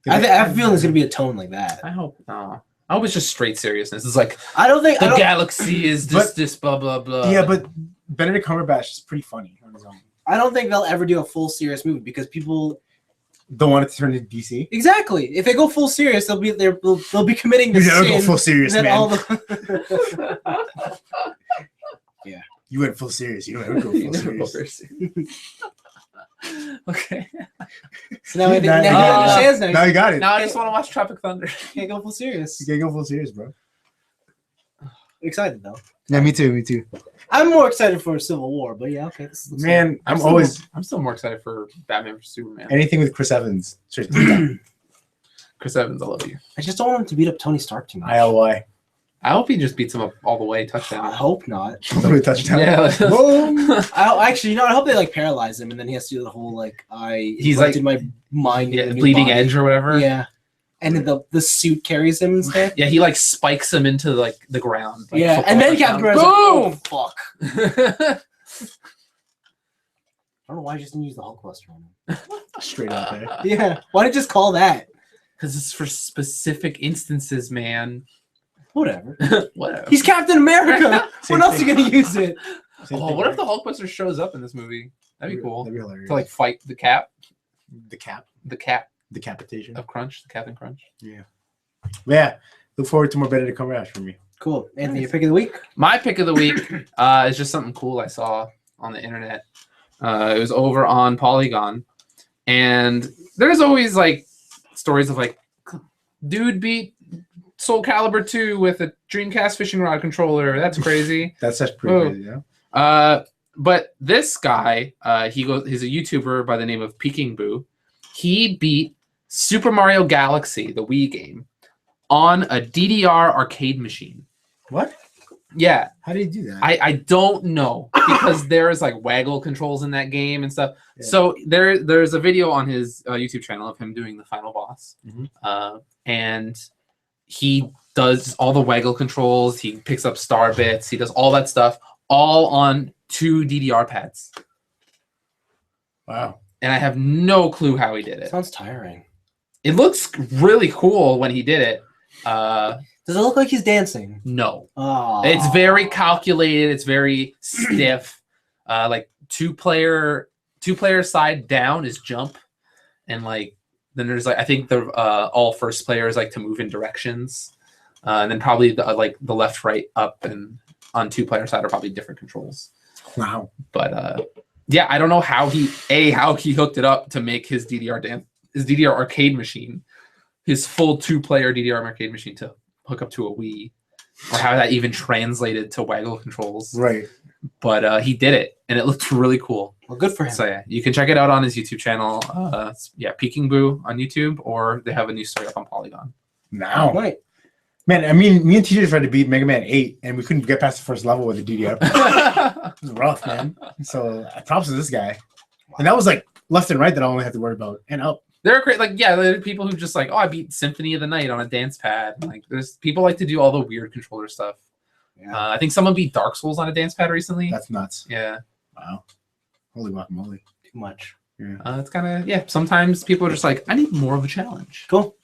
Speaker 2: I have a feeling there's gonna be a tone like that.
Speaker 3: I hope no. I hope it's just straight seriousness. It's like
Speaker 2: I don't think.
Speaker 3: the galaxy is this blah blah blah.
Speaker 1: Yeah, but Benedict Cumberbatch is pretty funny on his own.
Speaker 2: I don't think they'll ever do a full serious movie because people
Speaker 1: Don't want it to turn into DC.
Speaker 2: exactly if they go full serious, they'll be committing the
Speaker 1: You never
Speaker 2: sin
Speaker 1: go full serious,
Speaker 2: that
Speaker 1: man.
Speaker 2: all the
Speaker 1: You went full serious. You don't ever go full
Speaker 3: Never go
Speaker 1: serious.
Speaker 3: Okay.
Speaker 2: so now,
Speaker 1: Now-
Speaker 2: he
Speaker 3: now-
Speaker 2: understands
Speaker 1: Now
Speaker 2: now.
Speaker 1: you got it.
Speaker 3: Now I just want to watch Tropic Thunder.
Speaker 2: You can't go full serious.
Speaker 1: You can't go full serious, bro.
Speaker 2: Excited though.
Speaker 1: Yeah, me too. Me too.
Speaker 2: I'm more excited for Civil War, but yeah, okay. This looks
Speaker 1: Man, I'm always
Speaker 3: I'm still more excited for Batman vs Superman.
Speaker 1: anything with Chris Evans.
Speaker 3: Chris Evans, I love you.
Speaker 2: I just don't want him to beat up Tony Stark too much.
Speaker 1: ILY.
Speaker 3: I hope he just beats him up all the way,
Speaker 2: I
Speaker 3: touchdown.
Speaker 2: hope not.
Speaker 1: Touchdown.
Speaker 3: Yeah.
Speaker 1: Boom.
Speaker 2: Actually, I hope they like paralyze him, and then he has to do the whole like
Speaker 3: He's like-
Speaker 2: in my mind.
Speaker 3: Yeah,
Speaker 2: in a new
Speaker 3: bleeding
Speaker 2: body.
Speaker 3: edge or whatever.
Speaker 2: Yeah, and then the suit carries him instead.
Speaker 3: Yeah, he like spikes him into like the ground. Like,
Speaker 2: Yeah, and then Captain America's like, oh, fuck.
Speaker 3: Boom!
Speaker 2: I don't know why I just didn't use the Hulkbuster on him.
Speaker 1: Straight out there.
Speaker 2: Yeah, why did you just call that?
Speaker 3: Because it's for specific instances, man.
Speaker 2: Whatever.
Speaker 3: Whatever.
Speaker 2: He's Captain America.
Speaker 1: Same
Speaker 2: When else are you
Speaker 1: thing.
Speaker 2: gonna use it?
Speaker 1: Same
Speaker 3: Oh,
Speaker 1: thing,
Speaker 3: what if
Speaker 1: right?
Speaker 3: the Hulkbuster shows up in this movie? That'd be cool.
Speaker 1: That'd be hilarious.
Speaker 3: To like fight the Cap,
Speaker 1: the cap,
Speaker 3: the Cap
Speaker 1: decapitation.
Speaker 3: of Crunch, the Captain Crunch.
Speaker 1: Yeah. Look forward to more Benedict Cumberbatch from me.
Speaker 2: Cool. Anthony, your pick of the week?
Speaker 3: My pick of the week is just something cool I saw on the internet. It was over on Polygon, and there's always like stories of like dude beat Soul Calibur 2 with a Dreamcast fishing rod controller. That's crazy.
Speaker 1: That's pretty crazy, yeah.
Speaker 3: But this guy, he's a YouTuber by the name of Peking Boo. He beat Super Mario Galaxy, the Wii game, on a DDR arcade machine.
Speaker 1: What?
Speaker 3: Yeah.
Speaker 1: How did you do that?
Speaker 3: I don't know, because there's like waggle controls in that game and stuff.
Speaker 1: Yeah.
Speaker 3: So there's a video on his YouTube channel of him doing the final boss.
Speaker 1: Mhm.
Speaker 3: And he does all the waggle controls. He picks up star bits. He does all that stuff all on 2 DDR pads.
Speaker 1: Wow.
Speaker 3: And I have no clue how he did it.
Speaker 2: Sounds tiring.
Speaker 3: It looks really cool when he did it.
Speaker 2: Does it look like he's dancing?
Speaker 3: No.
Speaker 2: Oh.
Speaker 3: It's very calculated. It's very stiff. Like two player side down is jump, and like then there's like I think the all first players like to move in directions, and then probably the left, right, up, and on 2-player side are probably different controls.
Speaker 1: Wow.
Speaker 3: But yeah, I don't know how he hooked it up to make his DDR arcade machine, his full 2-player DDR arcade machine to hook up to a Wii, or how that even translated to waggle controls.
Speaker 1: Right.
Speaker 3: But he did it, and it looked really cool.
Speaker 2: Well, good for him.
Speaker 3: So yeah, you can check it out on his YouTube channel. Peking Boo on YouTube, or they have a new story up on Polygon.
Speaker 1: Now.
Speaker 2: Right.
Speaker 1: Man, I mean, me and TJ tried to beat Mega Man 8, and we couldn't get past the first level with the DDR. It was rough, man. So props to this guy. And that was like left and right that I only had to worry about, and up.
Speaker 3: They're great. Like, yeah, there are people who just like, oh, I beat Symphony of the Night on a dance pad. Like, there's people like to do all the weird controller stuff.
Speaker 1: Yeah.
Speaker 3: I think someone beat Dark Souls on a dance pad recently.
Speaker 1: That's nuts.
Speaker 3: Yeah.
Speaker 1: Wow. Holy guacamole.
Speaker 2: Too much.
Speaker 1: Yeah.
Speaker 3: It's kind of, sometimes people are just like, I need more of a challenge.
Speaker 2: Cool.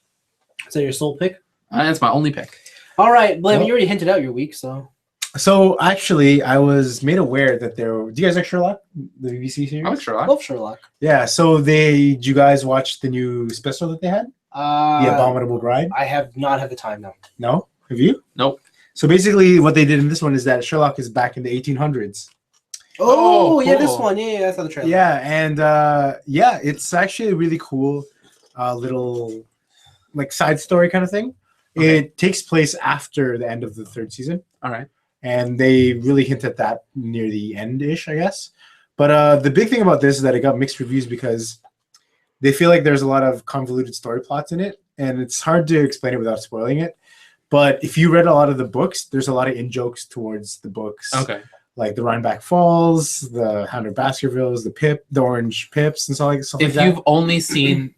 Speaker 2: Is that your sole pick?
Speaker 3: That's my only pick.
Speaker 2: All right, Blaine,
Speaker 1: Well-
Speaker 2: you already hinted out your week, so.
Speaker 1: So actually, I was made aware that there. Do you guys like Sherlock, the BBC series?
Speaker 3: I like Sherlock.
Speaker 2: Love Sherlock.
Speaker 1: Yeah. So did you guys watch the new special that they had? The Abominable Bride?
Speaker 2: I have not had the time now.
Speaker 1: No. Have you?
Speaker 3: Nope.
Speaker 1: So basically, what they did in this one is that Sherlock is back in the 1800s.
Speaker 2: Oh, yeah, this
Speaker 3: cool.
Speaker 2: one. Yeah, I saw the trailer.
Speaker 1: Yeah, and it's actually a really cool little like side story kind of thing.
Speaker 3: Okay.
Speaker 1: It takes place after the end of the 3rd season.
Speaker 3: All right.
Speaker 1: And they really hint at that near the end-ish, I guess. But the big thing about this is that it got mixed reviews because they feel like there's a lot of convoluted story plots in it, and it's hard to explain it without spoiling it. But if you read a lot of the books, there's a lot of in-jokes towards the books.
Speaker 3: Okay.
Speaker 1: Like the Rhinebeck Falls, the Hound of Baskervilles, the Orange Pips, and stuff like
Speaker 3: If
Speaker 1: that.
Speaker 3: you've only seen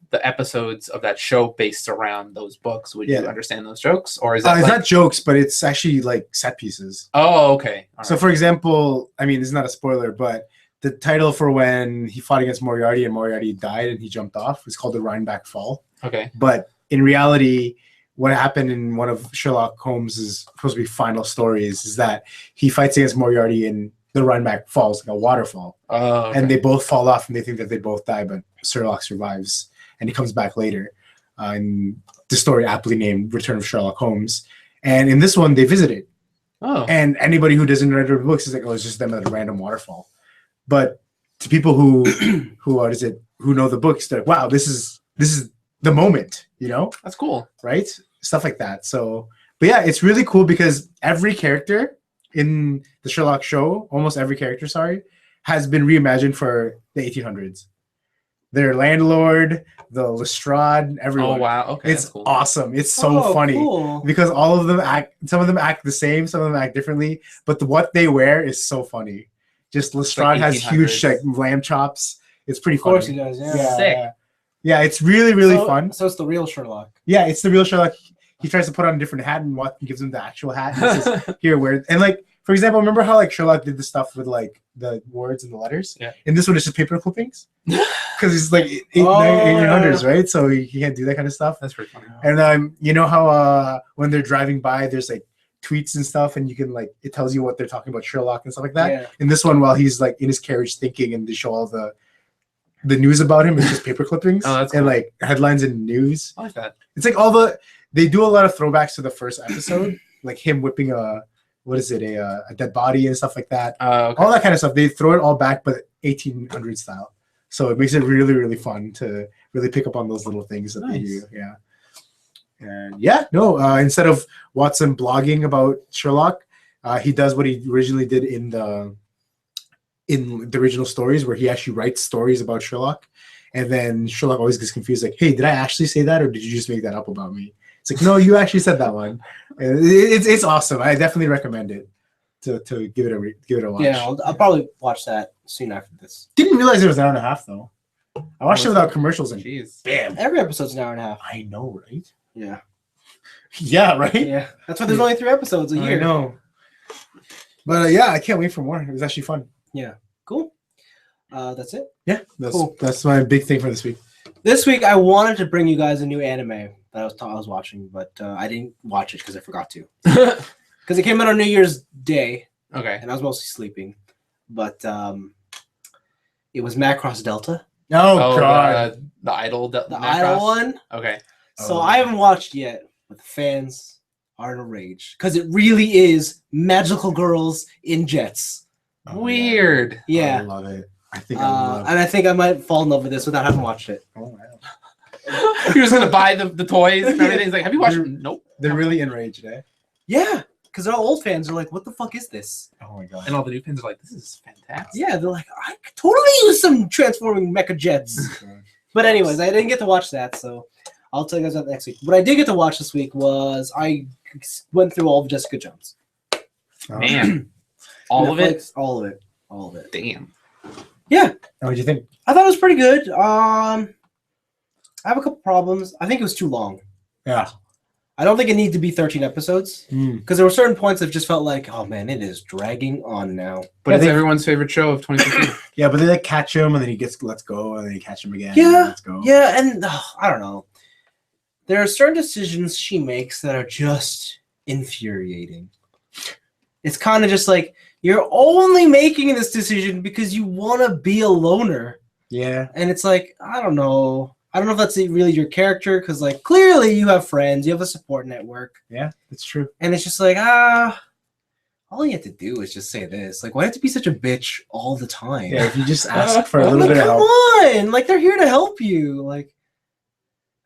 Speaker 3: the episodes of that show based around those books, would
Speaker 1: Yeah.
Speaker 3: you understand those jokes? Or is that
Speaker 1: It's
Speaker 3: like...
Speaker 1: not jokes, but it's actually like set pieces.
Speaker 3: Oh, okay. All
Speaker 1: So,
Speaker 3: right.
Speaker 1: for example, I mean, it's not a spoiler, but the title for when he fought against Moriarty and Moriarty died and he jumped off was called the Rhinebeck Fall.
Speaker 3: Okay.
Speaker 1: But in reality, what happened in one of Sherlock Holmes's supposed to be final stories is that he fights against Moriarty in the Rhinebeck Falls, like a waterfall.
Speaker 3: Oh, okay.
Speaker 1: And they both fall off and they think that they both die, but Sherlock survives and he comes back later. And the story aptly named Return of Sherlock Holmes. And in this one, they visited.
Speaker 3: Oh.
Speaker 1: And anybody who doesn't read the books is like, oh, it's just them at a random waterfall. But to people who know the books, they're like, wow, this is the moment,
Speaker 3: That's cool.
Speaker 1: right? Stuff like that. So, but yeah, it's really cool because every character in the Sherlock show, almost every character, has been reimagined for the 1800s. Their landlord, the Lestrade, everyone.
Speaker 3: Oh, wow. Okay.
Speaker 1: It's
Speaker 3: that's cool.
Speaker 1: awesome. It's so funny.
Speaker 2: Cool.
Speaker 1: Because all of them some of them act the same, some of them act differently, but what they wear is so funny. Just Lestrade has huge
Speaker 3: 1800s.
Speaker 1: like lamb chops. It's pretty
Speaker 2: Of course
Speaker 1: funny.
Speaker 2: he does, yeah.
Speaker 1: Yeah,
Speaker 3: Sick.
Speaker 1: yeah, it's really, really
Speaker 2: So-
Speaker 1: fun.
Speaker 2: So it's the real Sherlock.
Speaker 1: Yeah, it's the real Sherlock. He tries to put on a different hat and Watson gives him the actual hat. And says, here, wear it. And like, for example, remember how like Sherlock did the stuff with like the words and the letters?
Speaker 3: Yeah.
Speaker 1: In this one, it's just paper clippings. Because he's like 1800s, right? So he can't do that kind of stuff.
Speaker 3: That's pretty funny.
Speaker 1: And you know how when they're driving by, there's like tweets and stuff, and you can like it tells you what they're talking about Sherlock and stuff like that.
Speaker 2: Yeah.
Speaker 1: In this one, while he's like in his carriage thinking, and they show all the news about him, it's just paper clippings
Speaker 3: Oh, that's
Speaker 1: and
Speaker 3: cool.
Speaker 1: like headlines and news.
Speaker 3: I like that.
Speaker 1: It's like they do a lot of throwbacks to the first episode, like him whipping a dead body and stuff like that.
Speaker 3: Okay.
Speaker 1: All that kind of stuff. They throw it all back, but 1800 style. So it makes it really, really fun to really pick up on those little things that they
Speaker 3: Nice.
Speaker 1: do. Yeah. And yeah, no, instead of Watson blogging about Sherlock, he does what he originally did in the original stories, where he actually writes stories about Sherlock. And then Sherlock always gets confused, like, hey, did I actually say that, or did you just make that up about me? It's like, no, you actually said that one. And it's awesome. I definitely recommend it to give it a watch.
Speaker 2: Yeah, I'll probably watch that soon after this.
Speaker 1: Didn't realize it was an hour and a half though. I watched it without commercials and
Speaker 3: Jeez.
Speaker 1: bam.
Speaker 2: Every episode's an hour and a half.
Speaker 1: I know, right?
Speaker 2: Yeah.
Speaker 1: Yeah, right?
Speaker 2: Yeah. That's why there's only 3 episodes a year.
Speaker 1: I know. But yeah, I can't wait for more. It was actually fun.
Speaker 2: Cool. That's it.
Speaker 1: Yeah, that's
Speaker 2: Cool.
Speaker 1: that's my big thing for this week.
Speaker 2: This week, I wanted to bring you guys a new anime that I was watching, but I didn't watch it because I forgot to. Because it came out on New Year's Day,
Speaker 3: Okay.
Speaker 2: and I was mostly sleeping. But it was Macross Delta,
Speaker 1: Oh, God.
Speaker 3: The idol.
Speaker 2: the idol one.
Speaker 3: Okay.
Speaker 2: So
Speaker 1: Oh.
Speaker 2: I haven't watched yet, but the fans are in a rage because it really is magical girls in jets.
Speaker 1: Oh,
Speaker 3: Weird.
Speaker 1: I
Speaker 2: Yeah,
Speaker 1: love it. I think I love it.
Speaker 2: and I think I might fall in love with this without having watched it.
Speaker 1: Oh, wow.
Speaker 3: You're just gonna buy the toys and everything. He's like, have you watched? Nope.
Speaker 1: They're really enraged, eh?
Speaker 2: Yeah, because our old fans are like, "What the fuck is this?"
Speaker 1: Oh, my God.
Speaker 3: And all the new fans are like, this is fantastic.
Speaker 2: Yeah, they're like, "I could totally use some transforming mecha jets." But anyways, I didn't get to watch that, so I'll tell you guys about next week. What I did get to watch this week was I went through all of Jessica Jones.
Speaker 1: Oh.
Speaker 3: Man. All of it.
Speaker 2: Netflix, all of it, all of it.
Speaker 3: Damn.
Speaker 2: Yeah,
Speaker 1: What do you think?
Speaker 2: I thought it was pretty good. I have a couple problems. I think it was too long.
Speaker 1: Yeah.
Speaker 2: I don't think it needed to be 13 episodes
Speaker 1: Mm.
Speaker 2: because there were certain points that just felt like, oh man, it is dragging on now.
Speaker 3: But it's everyone's favorite show of 2015.
Speaker 1: Yeah, but they like catch him and then he gets lets go and then you catch him again.
Speaker 2: Yeah,
Speaker 1: and let's go.
Speaker 2: Yeah, and I don't know. There are certain decisions she makes that are just infuriating. It's kind of just like, you're only making this decision because you want to be a loner.
Speaker 1: Yeah.
Speaker 2: And it's like, I don't know. I don't know if that's really your character because, like, clearly you have friends, you have a support network.
Speaker 1: Yeah, it's true.
Speaker 2: And it's just like, all you have to do is just say this. Like, why have to be such a bitch all the time?
Speaker 1: Yeah, if you just ask for a
Speaker 2: I'm
Speaker 1: little
Speaker 2: like,
Speaker 1: bit of
Speaker 2: come
Speaker 1: help.
Speaker 2: on! Like, they're here to help you. Like,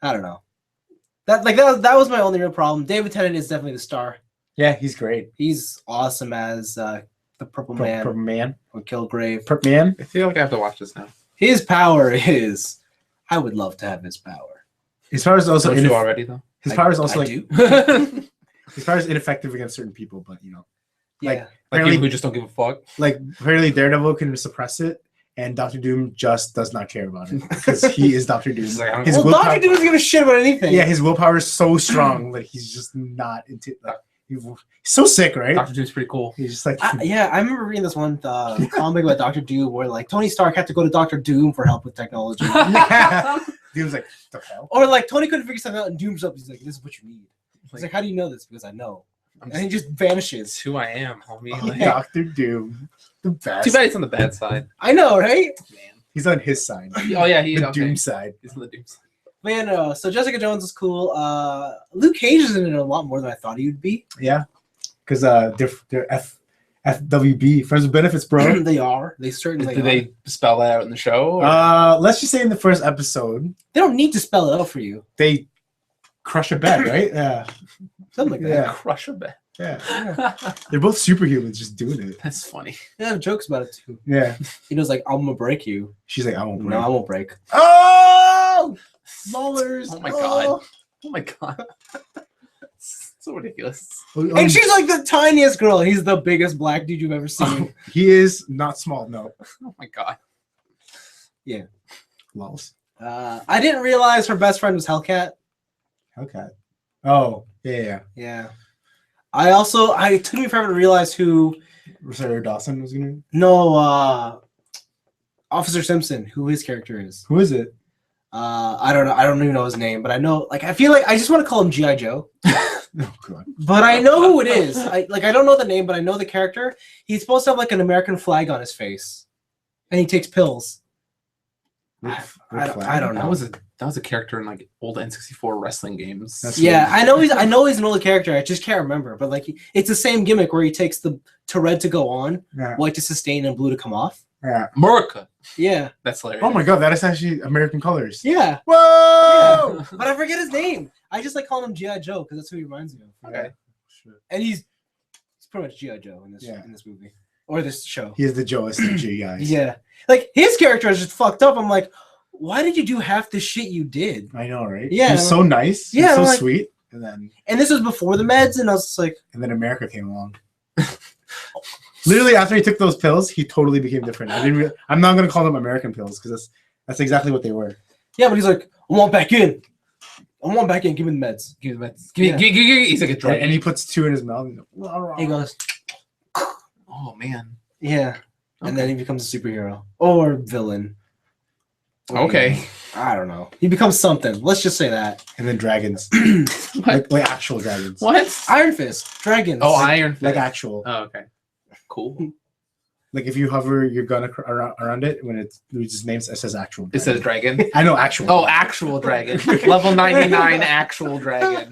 Speaker 2: I don't know. That was my only real problem. David Tennant is definitely the star.
Speaker 1: Yeah, he's great.
Speaker 2: He's awesome as the Purple Man
Speaker 1: Purple Man.
Speaker 2: or Kilgrave.
Speaker 1: Purple Man.
Speaker 3: I feel like I have to watch this now.
Speaker 2: His power is, I would love to have his power.
Speaker 1: His power is also
Speaker 3: Don't you already though?
Speaker 1: his power is also
Speaker 2: I
Speaker 1: like
Speaker 2: do.
Speaker 1: his power is ineffective against certain people, but you know,
Speaker 2: Yeah.
Speaker 3: Like
Speaker 1: Apparently-
Speaker 3: people who just don't give a fuck.
Speaker 1: like apparently Daredevil can suppress it, and Doctor Doom just does not care about it because he is Doctor Doom.
Speaker 3: He's like, I don't
Speaker 1: His
Speaker 2: Well,
Speaker 1: willpower-
Speaker 2: Doctor Doom doesn't give a shit about anything.
Speaker 1: Yeah, his willpower is so strong that he's just not into. Like, he's so sick, right?
Speaker 3: Doctor Doom's pretty cool.
Speaker 1: He's just like
Speaker 2: Yeah, I remember reading this one comic about Doctor Doom where like Tony Stark had to go to Doctor Doom for help with technology.
Speaker 1: Doom's like the hell.
Speaker 2: Or like Tony couldn't figure something out and Doom's up. He's like, this is what you need. He's
Speaker 3: Like,
Speaker 2: like, how do you know this? Because I know.
Speaker 3: I'm
Speaker 2: And he
Speaker 3: just,
Speaker 2: just vanishes.
Speaker 3: it's who I am, homie.
Speaker 1: Oh,
Speaker 3: Like,
Speaker 1: Doctor Doom, the best.
Speaker 3: too bad it's on the bad side.
Speaker 2: I know, right?
Speaker 3: Man.
Speaker 1: He's on his side.
Speaker 3: Oh yeah, he's
Speaker 1: The
Speaker 3: okay.
Speaker 1: Doom side.
Speaker 3: He's on the Doom side.
Speaker 2: But yeah, no. So Jessica Jones is cool. Luke Cage is in it a lot more than I thought he would be.
Speaker 1: Yeah, because they're FWB, friends with benefits, bro.
Speaker 2: They are. They certainly
Speaker 3: Did
Speaker 2: are.
Speaker 3: they spell that out in the show? or-
Speaker 1: Let's just say in the first episode,
Speaker 2: They don't need to spell it out for you.
Speaker 1: they crush a bed, right? Yeah,
Speaker 2: Something like that.
Speaker 1: Yeah.
Speaker 3: Crush a bit.
Speaker 1: yeah. They're both superhumans, just doing it.
Speaker 3: That's funny.
Speaker 2: They have jokes about it too.
Speaker 1: Yeah.
Speaker 2: He was like, I'm gonna break you.
Speaker 1: She's like, I won't break.
Speaker 2: No, I won't break.
Speaker 1: Oh, Lawlers.
Speaker 3: Oh my god. Oh my god. So ridiculous.
Speaker 2: And she's like the tiniest girl. He's the biggest black dude you've ever seen.
Speaker 1: He is not small. No.
Speaker 3: Oh my god.
Speaker 1: Lols.
Speaker 2: I didn't realize her best friend was Hellcat.
Speaker 1: Okay. Oh, yeah.
Speaker 2: Yeah. It took me forever to realize who.
Speaker 1: Rosario Dawson was gonna.
Speaker 2: No, Officer Simpson, who his character is.
Speaker 1: Who is it?
Speaker 2: I don't know. I don't even know his name, but I know. Like, I feel like I just want to call him G.I. Joe.
Speaker 1: Oh god.
Speaker 2: But I know who it is. I don't know the name, but I know the character. He's supposed to have like an American flag on his face, and he takes pills. I don't know.
Speaker 3: That was a character in like old N64 wrestling games.
Speaker 1: That's
Speaker 2: Yeah, I know he's an older character. I just can't remember. But like, it's the same gimmick where he takes the to red to go on,
Speaker 1: Yeah.
Speaker 2: white to sustain, and blue to come off.
Speaker 1: Yeah.
Speaker 3: America.
Speaker 2: Yeah,
Speaker 3: That's hilarious.
Speaker 1: Oh my god, that is actually American colors.
Speaker 2: yeah.
Speaker 1: Whoa!
Speaker 2: but I forget his name. I just like calling him G.I. Joe because that's who he reminds me of.
Speaker 3: Okay.
Speaker 1: Sure.
Speaker 2: And he's pretty much G.I. Joe in this movie or this show.
Speaker 1: He is the Joeist of G guys.
Speaker 2: Yeah, like his character is just fucked up. I'm like, why did you do half the shit you did?
Speaker 1: I know, right?
Speaker 2: Yeah,
Speaker 1: he was so nice.
Speaker 2: Yeah,
Speaker 1: He was so
Speaker 2: I'm like-
Speaker 1: sweet.
Speaker 2: And this was before the meds, and I was just like,
Speaker 1: And then America came along. Literally after he took those pills, he totally became different. I'm not gonna call them American pills because that's exactly what they were.
Speaker 2: yeah, but he's like, I want back in. Give me the meds.
Speaker 3: Give me,
Speaker 2: Yeah.
Speaker 3: he's like a drug.
Speaker 1: And he puts 2 in his mouth. And
Speaker 2: He goes,
Speaker 3: Oh man.
Speaker 2: yeah, and then he becomes a superhero or villain.
Speaker 3: Okay.
Speaker 2: I don't know. He becomes something. Let's just say that.
Speaker 1: And then dragons,
Speaker 3: What?
Speaker 1: like actual dragons,
Speaker 3: What?
Speaker 2: Iron Fist, dragons.
Speaker 3: Oh, Iron Fist.
Speaker 1: like actual.
Speaker 3: Oh, okay. Cool.
Speaker 1: Like if you hover your gun around it, when it just names, it says actual.
Speaker 3: It says
Speaker 1: dragon.
Speaker 3: dragon.
Speaker 1: I know actual.
Speaker 3: Oh, actual dragon. Level 99 actual dragon.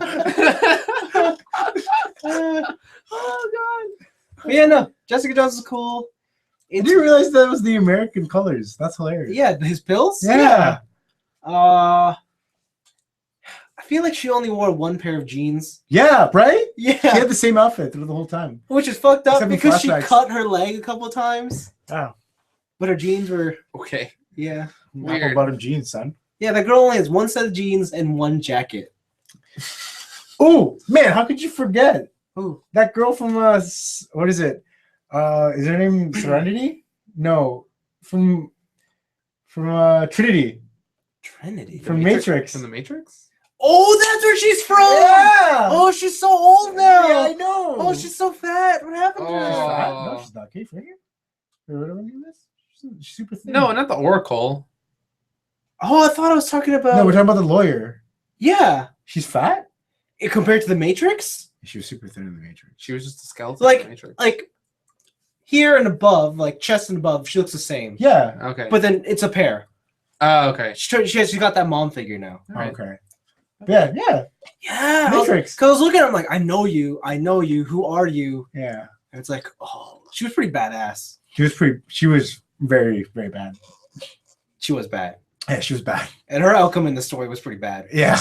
Speaker 2: Oh god. But yeah, no. Jessica Jones is cool.
Speaker 1: I didn't realize that was the American colors. That's hilarious.
Speaker 2: Yeah, his pills.
Speaker 1: Yeah.
Speaker 2: I feel like she only wore one pair of jeans.
Speaker 1: Yeah. Right.
Speaker 2: Yeah.
Speaker 1: She had the same outfit through the whole time.
Speaker 2: Which is fucked up
Speaker 1: Except in
Speaker 2: because she
Speaker 1: flashbacks.
Speaker 2: cut her leg a couple of times.
Speaker 1: Oh,
Speaker 2: But her jeans were
Speaker 3: Okay.
Speaker 2: yeah.
Speaker 3: Weird.
Speaker 1: apple bottom jeans, son.
Speaker 2: Yeah, that girl only has one set of jeans and one jacket.
Speaker 1: Oh man, how could you forget
Speaker 2: Ooh.
Speaker 1: that girl from what is it? Is her name Serenity? No, from Trinity,
Speaker 2: Trinity.
Speaker 1: from Matrix.
Speaker 3: From the Matrix?
Speaker 2: Oh, that's where she's from.
Speaker 1: Yeah.
Speaker 2: Oh, she's so old now.
Speaker 1: Yeah, I know.
Speaker 2: Oh, she's so fat. What happened to
Speaker 1: She's
Speaker 2: her?
Speaker 1: fat.
Speaker 3: Oh.
Speaker 1: No, she's not. Kate Fraser? Or whatever her name is. She's super thin.
Speaker 3: No, not the Oracle.
Speaker 2: Oh, I thought I was talking about.
Speaker 1: No, we're talking about the lawyer.
Speaker 2: Yeah.
Speaker 1: She's fat.
Speaker 2: Compared to the Matrix,
Speaker 1: She was super thin in the Matrix.
Speaker 3: She was just a skeleton
Speaker 2: Like-
Speaker 3: in the Matrix.
Speaker 2: like here and above, like chest and above, she looks the same.
Speaker 1: Yeah.
Speaker 3: Okay.
Speaker 2: But then it's a pair.
Speaker 3: Oh, okay.
Speaker 2: She got that mom figure now.
Speaker 3: Right.
Speaker 1: Okay. Yeah. Yeah.
Speaker 2: Yeah.
Speaker 1: Matrix.
Speaker 2: Because I was looking at him like, I know you. Who are you?
Speaker 1: Yeah.
Speaker 2: And it's like, oh, she was pretty badass.
Speaker 1: She was very, very bad.
Speaker 2: She was bad.
Speaker 1: Yeah, she was bad.
Speaker 2: And her outcome in the story was pretty bad.
Speaker 1: Yeah.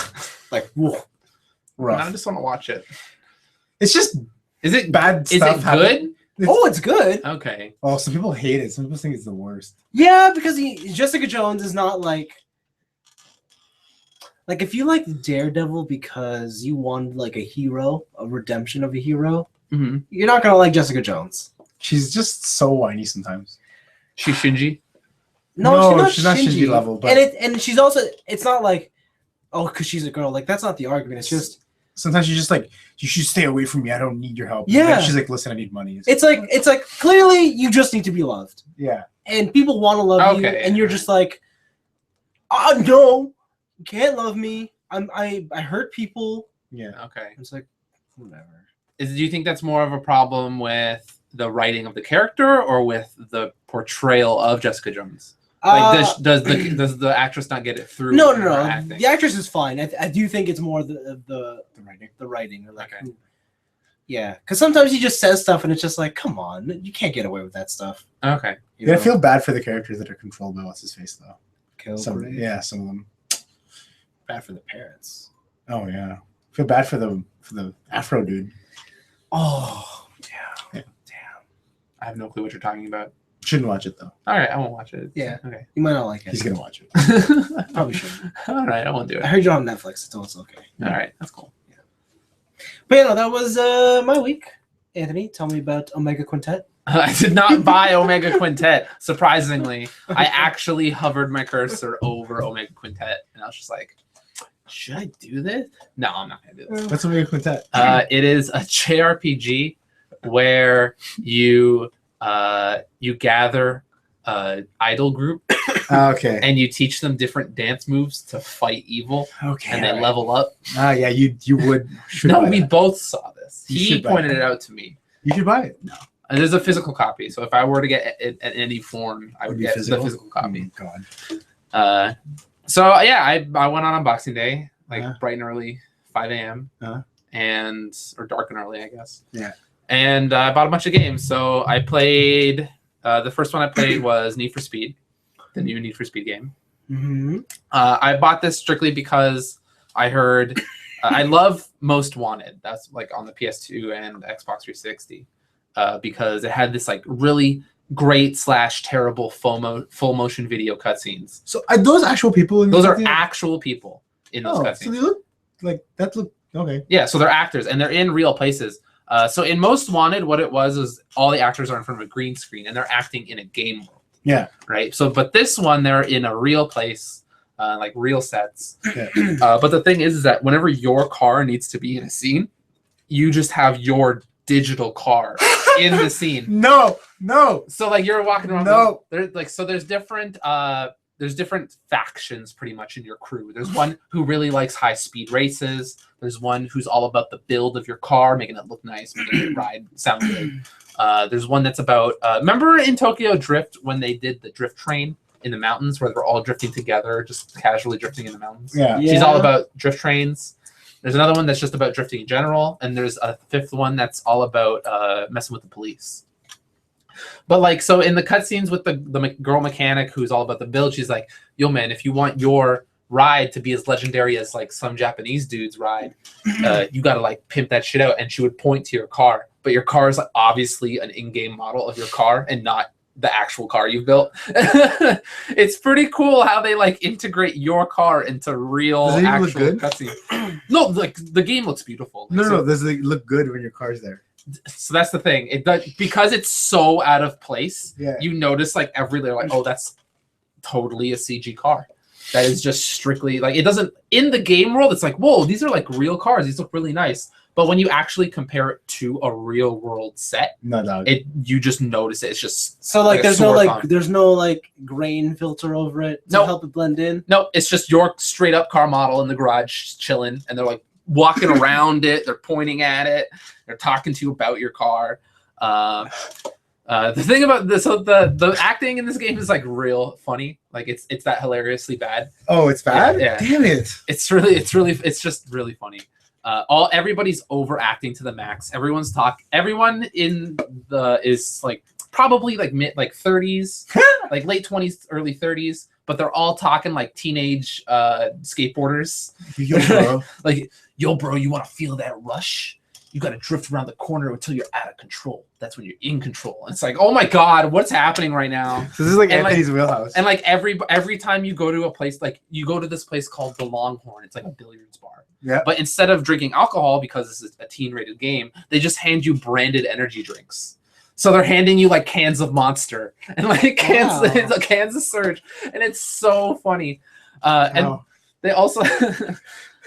Speaker 2: Like, whoa.
Speaker 3: Now I
Speaker 1: Rough.
Speaker 3: just want to watch it.
Speaker 1: It's just
Speaker 3: Is it
Speaker 1: bad
Speaker 3: Is
Speaker 1: stuff.
Speaker 3: it
Speaker 1: happening.
Speaker 3: good?
Speaker 2: Oh, it's good.
Speaker 3: Okay.
Speaker 1: Oh, some people hate it. Some people think it's the worst.
Speaker 2: Yeah, because Jessica Jones is not like if you like Daredevil because you wanted like a hero, a redemption of a hero,
Speaker 3: Mm-hmm.
Speaker 2: you're not gonna like Jessica Jones.
Speaker 1: She's just so whiny sometimes.
Speaker 3: She's Shinji.
Speaker 2: No,
Speaker 1: she's not Shinji level, but
Speaker 2: and she's also it's not like because she's a girl. Like that's not the argument. It's just
Speaker 1: sometimes she's just like, you should stay away from me. I don't need your help.
Speaker 2: Yeah.
Speaker 1: And then she's like, listen, I need money.
Speaker 2: it's like clearly you just need to be loved,
Speaker 1: Yeah.
Speaker 2: and people want to love you,
Speaker 3: Okay.
Speaker 2: and you're just like, oh no, you can't love me. I hurt people.
Speaker 1: Yeah.
Speaker 3: Okay.
Speaker 2: It's like whatever.
Speaker 3: Do you think that's more of a problem with the writing of the character or with the portrayal of Jessica Jones? Like, does the actress not get it through?
Speaker 2: No.
Speaker 3: her acting?
Speaker 2: The actress is fine. I do think it's more the writing. Or like,
Speaker 3: Okay.
Speaker 2: yeah, because sometimes he just says stuff and it's just like, come on, you can't get away with that stuff.
Speaker 3: Okay.
Speaker 2: You
Speaker 1: Yeah, I
Speaker 2: know?
Speaker 1: feel bad for the characters that are controlled by what's his face though.
Speaker 2: Kill
Speaker 1: Some
Speaker 2: Brady.
Speaker 1: of them.
Speaker 2: Bad for the parents.
Speaker 1: Oh yeah. I feel bad for the Afro dude.
Speaker 2: Oh,
Speaker 1: Yeah.
Speaker 2: damn.
Speaker 3: I have no clue what you're talking about.
Speaker 1: Shouldn't watch it though.
Speaker 3: All right, I won't watch it.
Speaker 2: Yeah.
Speaker 3: Okay.
Speaker 2: You might not like it.
Speaker 1: He's gonna watch it.
Speaker 2: Probably shouldn't.
Speaker 3: All right, I won't do it.
Speaker 2: I heard you on Netflix, so it's okay.
Speaker 3: All right, that's cool.
Speaker 2: But yeah, no, that was my week. Anthony, tell me about Omega Quintet.
Speaker 3: I did not buy Omega Quintet. Surprisingly, I actually hovered my cursor over Omega Quintet, and I was just like, "Should I do this? No, I'm not gonna do this."
Speaker 1: What's Omega Quintet?
Speaker 3: It is a JRPG where you gather idol group
Speaker 1: Okay.
Speaker 3: and you teach them different dance moves to fight evil,
Speaker 1: Okay.
Speaker 3: and they
Speaker 1: alright.
Speaker 3: level up.
Speaker 1: Yeah, you would should
Speaker 3: No,
Speaker 1: buy
Speaker 3: we
Speaker 1: that.
Speaker 3: both saw this.
Speaker 1: You
Speaker 3: He
Speaker 1: should buy
Speaker 3: pointed
Speaker 1: that.
Speaker 3: it out to me.
Speaker 1: You should buy it.
Speaker 3: And there's a physical copy, so if I were to get it in any form, I would
Speaker 1: Would be
Speaker 3: get
Speaker 1: physical?
Speaker 3: the physical copy.
Speaker 1: God.
Speaker 3: So yeah, I went on Unboxing Day, like
Speaker 1: Uh-huh.
Speaker 3: bright and early, 5 a.m.
Speaker 1: Uh-huh.
Speaker 3: or dark and early, I guess.
Speaker 1: Yeah.
Speaker 3: And I bought a bunch of games. So I played. The first one I played was Need for Speed, the new Need for Speed game.
Speaker 2: Mm-hmm.
Speaker 3: I bought this strictly because I heard I love Most Wanted. That's like on the PS2 and Xbox 360 because it had this like really great / terrible full motion video cutscenes.
Speaker 1: So are those actual people?
Speaker 3: Those are actual people in those cutscenes.
Speaker 1: So they look like that. Look okay.
Speaker 3: Yeah, so they're actors and they're in real places. So in Most Wanted, what it was all the actors are in front of a green screen and they're acting in a game world.
Speaker 1: Yeah.
Speaker 3: Right. So, but this one, they're in a real place, like real sets.
Speaker 1: Yeah.
Speaker 3: But the thing is that whenever your car needs to be in a scene, you just have your digital car in the scene.
Speaker 1: No.
Speaker 3: So like you're walking around.
Speaker 1: No.
Speaker 3: There's like so there's different factions pretty much in your crew. There's one who really likes high speed races. There's one who's all about the build of your car, making it look nice, making it ride sound good. There's one that's about remember in Tokyo Drift when they did the drift train in the mountains where they're all drifting together, just casually drifting in the mountains.
Speaker 1: Yeah.
Speaker 3: She's all about drift trains. There's another one that's just about drifting in general, and there's a fifth one that's all about messing with the police. But like, so in the cutscenes with the girl mechanic who's all about the build, she's like, "Yo, man, if you want your ride to be as legendary as like some Japanese dude's ride, you got to like pimp that shit out." And she would point to your car, but your car is like obviously an in-game model of your car and not the actual car you built. It's pretty cool how they like integrate your car into real actual cutscenes. No, like the game looks beautiful. Like,
Speaker 1: No. Does it look good when your car's there?
Speaker 3: So that's the thing. It does, because it's so out of place.
Speaker 1: Yeah.
Speaker 3: You notice like they're like, oh, that's totally a CG car. That is just strictly like it doesn't in the game world. It's like, whoa, these are like real cars. These look really nice. But when you actually compare it to a real world set,
Speaker 1: no, dog.
Speaker 3: You just notice it. It's just
Speaker 2: so like there's no
Speaker 3: like
Speaker 2: fun. There's no like grain filter over it to help it blend in.
Speaker 3: No, it's just your straight up car model in the garage chilling, and they're like walking around it. They're pointing at it. They're talking to you about your car. The thing about this, so the acting in this game is like real funny. Like it's that hilariously bad.
Speaker 1: Oh, it's bad?
Speaker 3: Yeah.
Speaker 1: Damn it.
Speaker 3: It's just really funny. Everybody's overacting to the max. Everyone in the is like probably like mid 30s, like late 20s, early 30s, but they're all talking like teenage skateboarders.
Speaker 1: Yo, bro.
Speaker 3: Like, yo, bro, you want to feel that rush? You got to drift around the corner until you're out of control. That's when you're in control. And it's like, oh my God, what's happening right now?
Speaker 1: So this is like Anthony's wheelhouse.
Speaker 3: And like every time you go to a place, like you go to this place called the Longhorn. It's like a billiards bar.
Speaker 1: Yeah.
Speaker 3: But instead of drinking alcohol, because this is a teen-rated game, they just hand you branded energy drinks. So they're handing you like cans of Monster and like cans of Surge, and it's so funny. And they also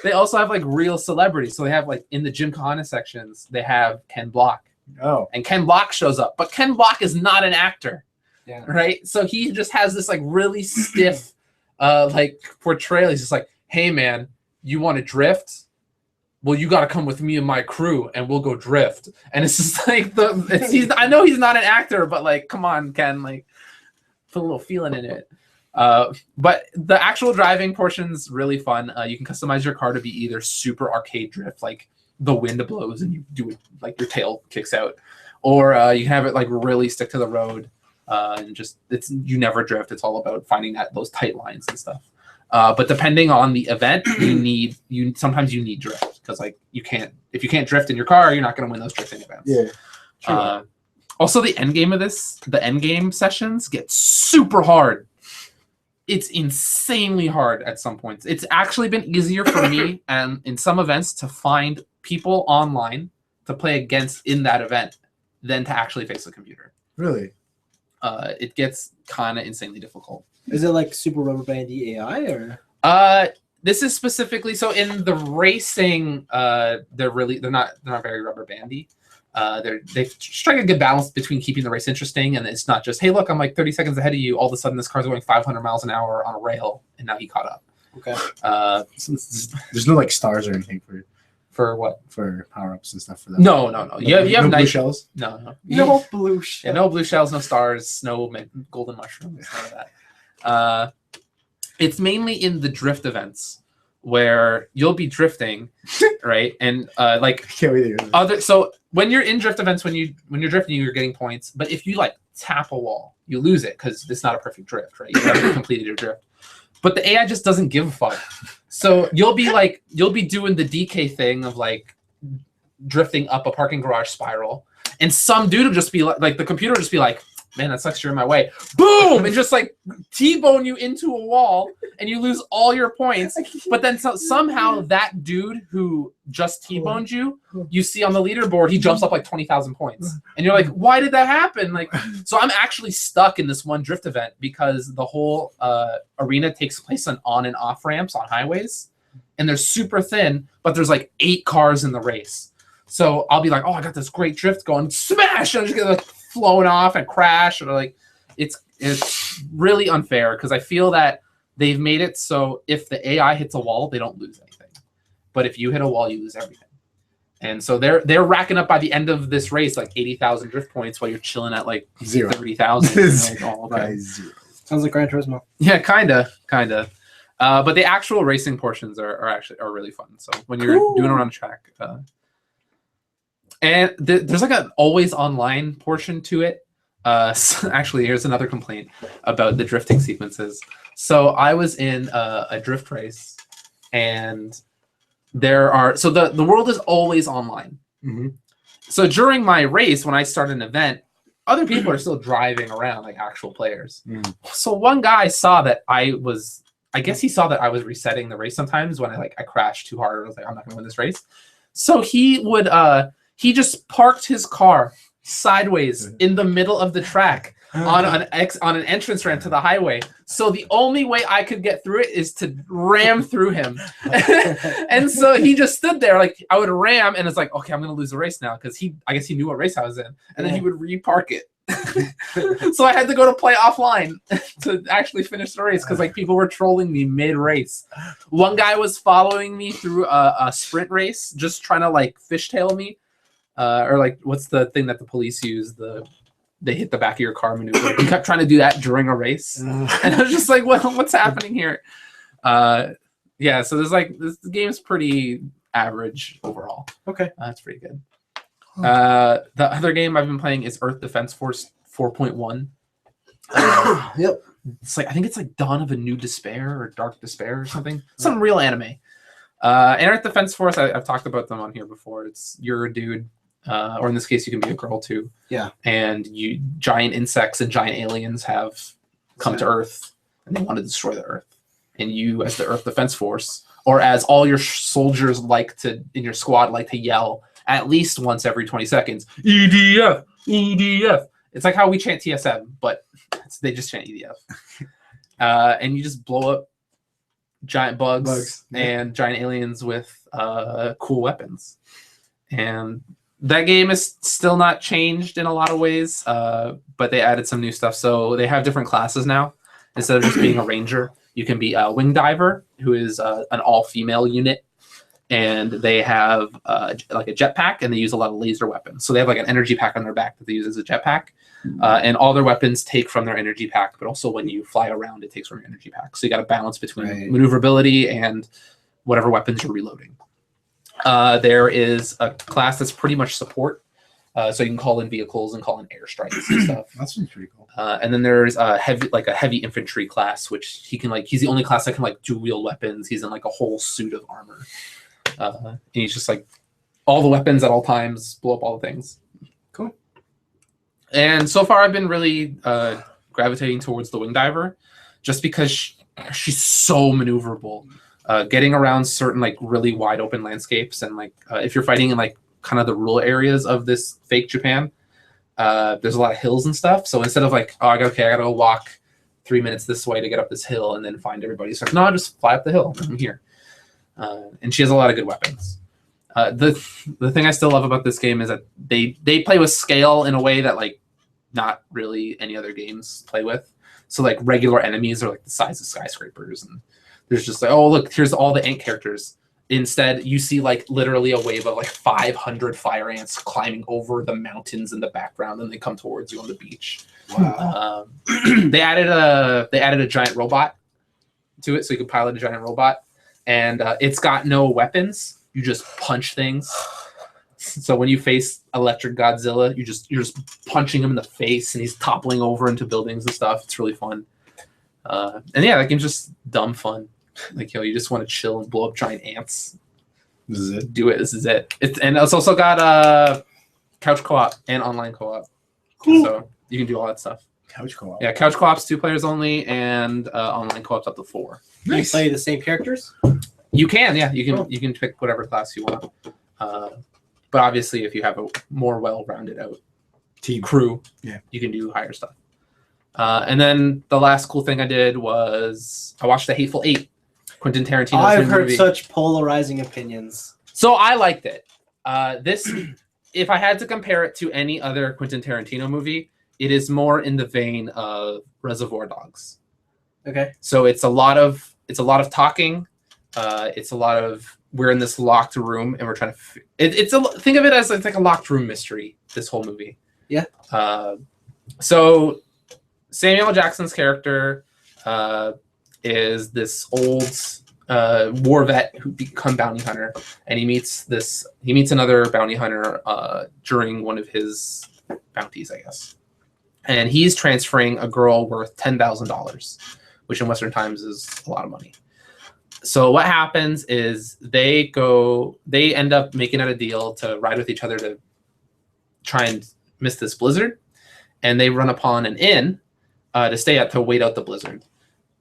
Speaker 3: they also have like real celebrities. So they have like in the Gymkhana sections, they have Ken Block.
Speaker 1: Oh.
Speaker 3: And Ken Block shows up, but Ken Block is not an actor.
Speaker 2: Yeah.
Speaker 3: Right? So he just has this like really stiff like portrayal. He's just like, "Hey man, you want to drift? Well, you got to come with me and my crew and we'll go drift." And it's just like I know he's not an actor, but like, come on, Ken, like put a little feeling in it. But the actual driving portion's really fun. You can customize your car to be either super arcade drift, like the wind blows and you do it like your tail kicks out, or you can have it like really stick to the road and just you never drift. It's all about finding those tight lines and stuff. But depending on the event, sometimes you need drift because like if you can't drift in your car, you're not going to win those drifting events.
Speaker 1: Yeah. True.
Speaker 3: Also, the end game sessions get super hard. It's insanely hard at some points. It's actually been easier for me and in some events to find people online to play against in that event than to actually face a computer.
Speaker 1: Really?
Speaker 3: It gets kind of insanely difficult.
Speaker 2: Is it like super rubber bandy AI or?
Speaker 3: This is specifically so in the racing. They're not very rubber bandy. They strike a good balance between keeping the race interesting, and it's not just, hey, look, I'm like 30 seconds ahead of you. All of a sudden, this car's going 500 miles an hour on a rail, and now he caught up.
Speaker 2: Okay.
Speaker 1: There's no like stars or anything
Speaker 3: for what?
Speaker 1: For power ups and stuff for that.
Speaker 3: No. You have
Speaker 1: no
Speaker 3: night
Speaker 1: blue shells.
Speaker 3: No.
Speaker 2: No blue shells.
Speaker 3: Yeah, no blue shells, no stars, no golden mushrooms, none of that. It's mainly in the drift events where you'll be drifting, right? And like
Speaker 1: Can't wait to hear this.
Speaker 3: so when you're in drift events, when you're drifting, you're getting points. But if you like tap a wall, you lose it because it's not a perfect drift, right? You haven't completed your drift. but the AI just doesn't give a fuck. So you'll be doing the DK thing of like drifting up a parking garage spiral, and some dude will just be like the computer will just be like, man, that sucks, you're in my way. Boom! And just like T-bone you into a wall, and you lose all your points. But then somehow that dude who just T-boned you, you see on the leaderboard, he jumps up like 20,000 points. And you're like, why did that happen? Like, so I'm actually stuck in this one drift event because the whole arena takes place on and off ramps on highways. And they're super thin, but there's like 8 cars in the race. So I'll be like, oh, I got this great drift going, smash! And I'm just gonna like flown off and crash, or like it's really unfair because I feel that they've made it so if the AI hits a wall, they don't lose anything, but if you hit a wall, you lose everything. And so they're racking up by the end of this race like 80,000 drift points while you're chilling at like 30,000. Like, oh, okay.
Speaker 2: Sounds like Gran Turismo.
Speaker 3: Yeah, kinda. But the actual racing portions are really fun. So when you're doing it on track. And there's like an always online portion to it. So actually, here's another complaint about the drifting sequences. So I was in a drift race, and the world is always online.
Speaker 1: Mm-hmm.
Speaker 3: So during my race, when I start an event, other people are still driving around like actual players. Mm. So one guy saw that I guess he saw that I was resetting the race sometimes when I crashed too hard. I was like, I'm not gonna win this race. So he just parked his car sideways in the middle of the track on an entrance ramp to the highway. So the only way I could get through it is to ram through him. And so he just stood there like I would ram, and it's like, okay, I'm gonna lose the race now because I guess he knew what race I was in, and then he would repark it. So I had to go to play offline to actually finish the race because like people were trolling me mid-race. One guy was following me through a sprint race, just trying to like fishtail me. Or like, what's the thing that the police use? They hit the back of your car maneuver. He kept trying to do that during a race, and I was just like, what's happening here? Yeah, so there's like this game's pretty average overall.
Speaker 2: Okay,
Speaker 3: that's pretty good. The other game I've been playing is Earth Defense Force 4.1.
Speaker 2: Yep,
Speaker 3: it's like I think it's like Dawn of a New Despair or Dark Despair or something. Some real anime. And Earth Defense Force, I've talked about them on here before. You're a dude. Or in this case, you can be a girl too.
Speaker 2: Yeah.
Speaker 3: And giant insects and giant aliens have come to Earth, and they want to destroy the Earth. And you, as the Earth Defense Force, or as all your soldiers in your squad like to yell at least once every 20 seconds, EDF, EDF. It's like how we chant TSM, but they just chant EDF. And you just blow up giant bugs and giant aliens with cool weapons. And that game is still not changed in a lot of ways, but they added some new stuff. So they have different classes now. Instead of just being a ranger, you can be a wing diver, who is an all-female unit. And they have like a jetpack, and they use a lot of laser weapons. So they have like an energy pack on their back that they use as a jetpack. And all their weapons take from their energy pack, but also when you fly around, it takes from your energy pack. So you got to balance between maneuverability and whatever weapons you're reloading. There is a class that's pretty much support. So you can call in vehicles and call in airstrikes and stuff.
Speaker 1: That's pretty cool.
Speaker 3: And then there's a heavy infantry class, which he's the only class that can like dual wield weapons. He's in like a whole suit of armor. And he's just like all the weapons at all times, blow up all the things.
Speaker 2: Cool.
Speaker 3: And so far I've been really gravitating towards the wing diver just because she's so maneuverable. Getting around certain like really wide open landscapes, and like if you're fighting in like kind of the rural areas of this fake Japan, there's a lot of hills and stuff. So instead of like, I gotta go walk 3 minutes this way to get up this hill and then find everybody, so no, just fly up the hill. I'm here. And she has a lot of good weapons. The thing I still love about this game is that they play with scale in a way that like not really any other games play with. So like regular enemies are like the size of skyscrapers, and there's just like, oh look, here's all the ant characters. Instead, you see like literally a wave of like 500 fire ants climbing over the mountains in the background, and they come towards you on the beach.
Speaker 2: Wow.
Speaker 3: They added a giant robot to it, so you can pilot a giant robot, and it's got no weapons. You just punch things. So when you face Electric Godzilla, you're just punching him in the face, and he's toppling over into buildings and stuff. It's really fun. And yeah, that game's just dumb fun. Like, you just want to chill and blow up giant ants.
Speaker 1: This is it.
Speaker 3: Do it. This is it. And it's also got couch co-op and online co-op.
Speaker 2: Cool.
Speaker 3: So you can do all that stuff.
Speaker 1: Couch co-op.
Speaker 3: Yeah, couch co-op's 2 players only, and online co-op's up to 4.
Speaker 2: Can you play the same characters?
Speaker 3: You can, yeah. You can
Speaker 2: Cool.
Speaker 3: you can pick whatever class you want. But obviously, if you have a more well-rounded out
Speaker 1: Team.
Speaker 3: crew,
Speaker 1: Yeah.
Speaker 3: you can do higher stuff. And then the last cool thing I did was I watched The Hateful Eight, Quentin Tarantino's
Speaker 2: I've
Speaker 3: new
Speaker 2: heard
Speaker 3: movie.
Speaker 2: such polarizing opinions.
Speaker 3: So I liked it. This, if I had to compare it to any other Quentin Tarantino movie, it is more in the vein of Reservoir Dogs.
Speaker 2: Okay.
Speaker 3: So it's a lot of talking. It's a lot of we're in this locked room and we're trying to. Think of it as like a locked room mystery. This whole movie.
Speaker 2: Yeah.
Speaker 3: So Samuel Jackson's character is this old war vet who become bounty hunter, and he meets another bounty hunter during one of his bounties, I guess. And he's transferring a girl worth $10,000, which in Western times is a lot of money. So what happens is they end up making out a deal to ride with each other to try and miss this blizzard, and they run upon an inn to stay at to wait out the blizzard.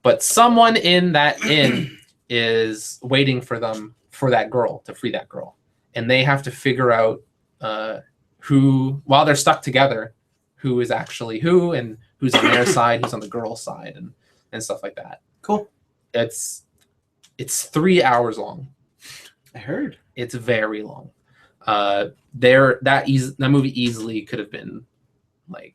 Speaker 3: But someone in that inn is waiting for them for that girl to free that girl, and they have to figure out who, while they're stuck together, who is actually who and who's on their side, who's on the girl's side, and stuff like that.
Speaker 2: Cool.
Speaker 3: It's 3 hours long.
Speaker 2: I heard.
Speaker 3: It's very long. That movie easily could have been like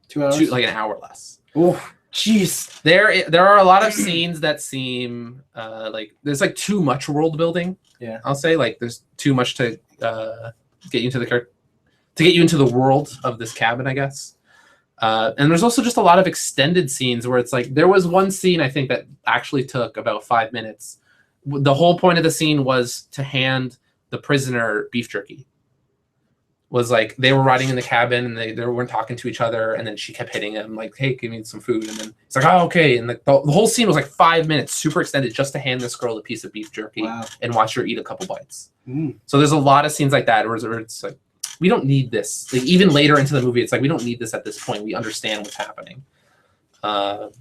Speaker 2: 2 hours.
Speaker 3: like an hour less.
Speaker 2: Oh, jeez.
Speaker 3: There are a lot of scenes that seem like there's like too much world building.
Speaker 2: Yeah.
Speaker 3: I'll say like there's too much to get you into the world of this cabin, I guess. And there's also just a lot of extended scenes where it's like there was one scene I think that actually took about 5 minutes. The whole point of the scene was to hand the prisoner beef jerky. Was like they were riding in the cabin and they weren't talking to each other, and then she kept hitting him like, "Hey, give me some food." And then it's like, "Oh, okay." And the whole scene was like 5 minutes, super extended, just to hand this girl a piece of beef jerky and watch her eat a couple bites. So there's a lot of scenes like that where it's like, we don't need this. Like even later into the movie, it's like we don't need this at this point. We understand what's happening. But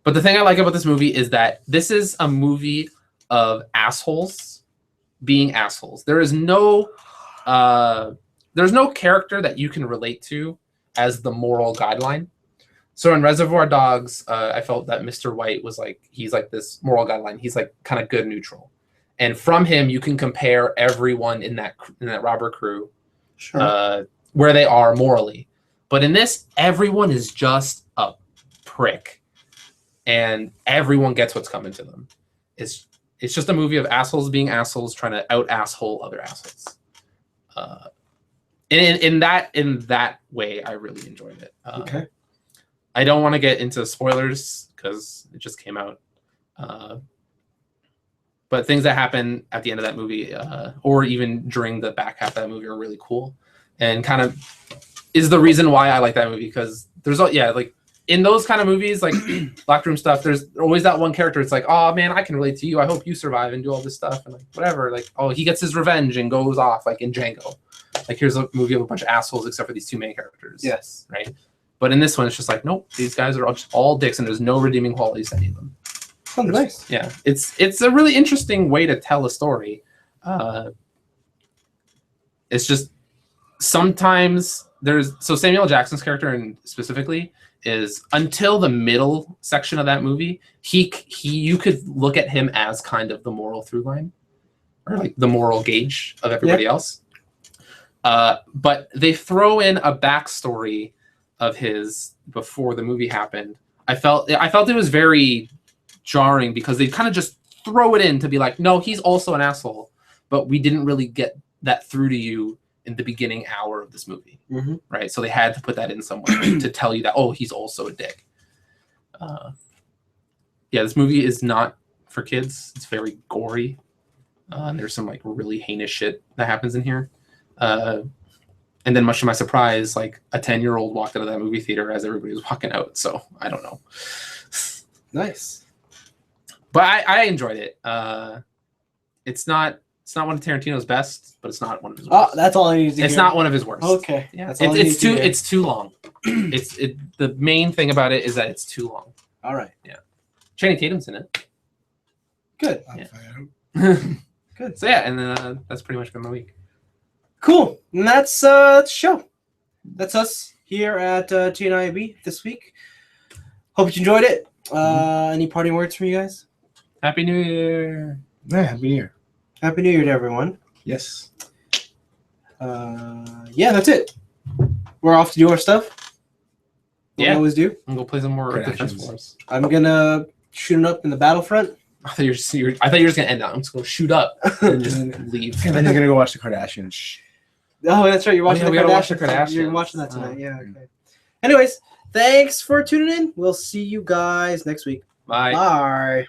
Speaker 3: the thing I like about this movie is that this is a movie of assholes being assholes. There's no character that you can relate to as the moral guideline. So in Reservoir Dogs, I felt that Mr. White was like, he's like this moral guideline. He's like kind of good neutral. And from him, you can compare everyone in that robber crew,
Speaker 2: Sure.
Speaker 3: where they are morally. But in this, everyone is just a prick, and everyone gets what's coming to them. It's just a movie of assholes being assholes, trying to out asshole other assholes. In that way, I really enjoyed it.
Speaker 2: Okay.
Speaker 3: I don't want to get into spoilers because it just came out. But things that happen at the end of that movie, or even during the back half of that movie, are really cool, and kind of is the reason why I like that movie. Because there's like in those kind of movies, like locker room stuff, there's always that one character. It's like, oh man, I can relate to you. I hope you survive and do all this stuff and like whatever. Like, oh, he gets his revenge and goes off like in Django. Like here's a movie of a bunch of assholes except for these two main characters.
Speaker 2: Yes.
Speaker 3: Right. But in this one, it's just like, nope, these guys are all dicks, and there's no redeeming qualities to any of them.
Speaker 2: Oh, nice.
Speaker 3: Yeah, it's a really interesting way to tell a story. It's just sometimes so Samuel Jackson's character, and specifically, is until the middle section of that movie, you could look at him as kind of the moral through line, or like the moral gauge of everybody else. But they throw in a backstory of his before the movie happened. I felt it was very jarring because they kind of just throw it in to be like, no, he's also an asshole, but we didn't really get that through to you in the beginning hour of this movie, right? So they had to put that in somewhere to tell you that, oh, he's also a dick. This movie is not for kids. It's very gory. There's some like really heinous shit that happens in here. And then, much to my surprise, like a 10-year-old walked out of that movie theater as everybody was walking out. So I don't know.
Speaker 2: Nice.
Speaker 3: But I enjoyed it. It's not one of Tarantino's best, but it's not one of his worst.
Speaker 2: Oh, that's all I need to hear.
Speaker 3: It's not one of his worst.
Speaker 2: Okay.
Speaker 3: Yeah,
Speaker 2: That's all I need
Speaker 3: it's
Speaker 2: to
Speaker 3: too
Speaker 2: hear.
Speaker 3: it's too long. The main thing about it is that it's too long.
Speaker 2: All right.
Speaker 3: Channing Tatum's in it.
Speaker 2: Good.
Speaker 3: Yeah.
Speaker 2: Good.
Speaker 3: So yeah, and then that's pretty much been my week.
Speaker 2: Cool. And that's the show. That's us here at TNIAB this week. Hope you enjoyed it. Any parting words from you guys?
Speaker 3: Happy New Year.
Speaker 1: Yeah, happy New Year.
Speaker 2: Happy New Year to everyone.
Speaker 1: Yes.
Speaker 2: Yeah, that's it. We're off to do our stuff. What we
Speaker 3: Yeah.
Speaker 2: always do.
Speaker 3: I'm gonna play some more Defense
Speaker 1: Kardashians.
Speaker 3: Force.
Speaker 2: I'm gonna shoot it up in the battlefront.
Speaker 3: I thought you were just gonna end up. I'm just gonna shoot up and just leave.
Speaker 1: And then you're gonna go watch the Kardashians. Shh.
Speaker 2: Oh, that's right. You're watching
Speaker 3: yeah, we
Speaker 2: the
Speaker 3: gotta watch the
Speaker 2: Kardashians. You're
Speaker 3: Kardashians.
Speaker 2: watching that tonight.
Speaker 3: Oh.
Speaker 2: Yeah. Okay. Anyways, thanks for tuning in. We'll see you guys next week.
Speaker 3: Bye.
Speaker 2: Bye.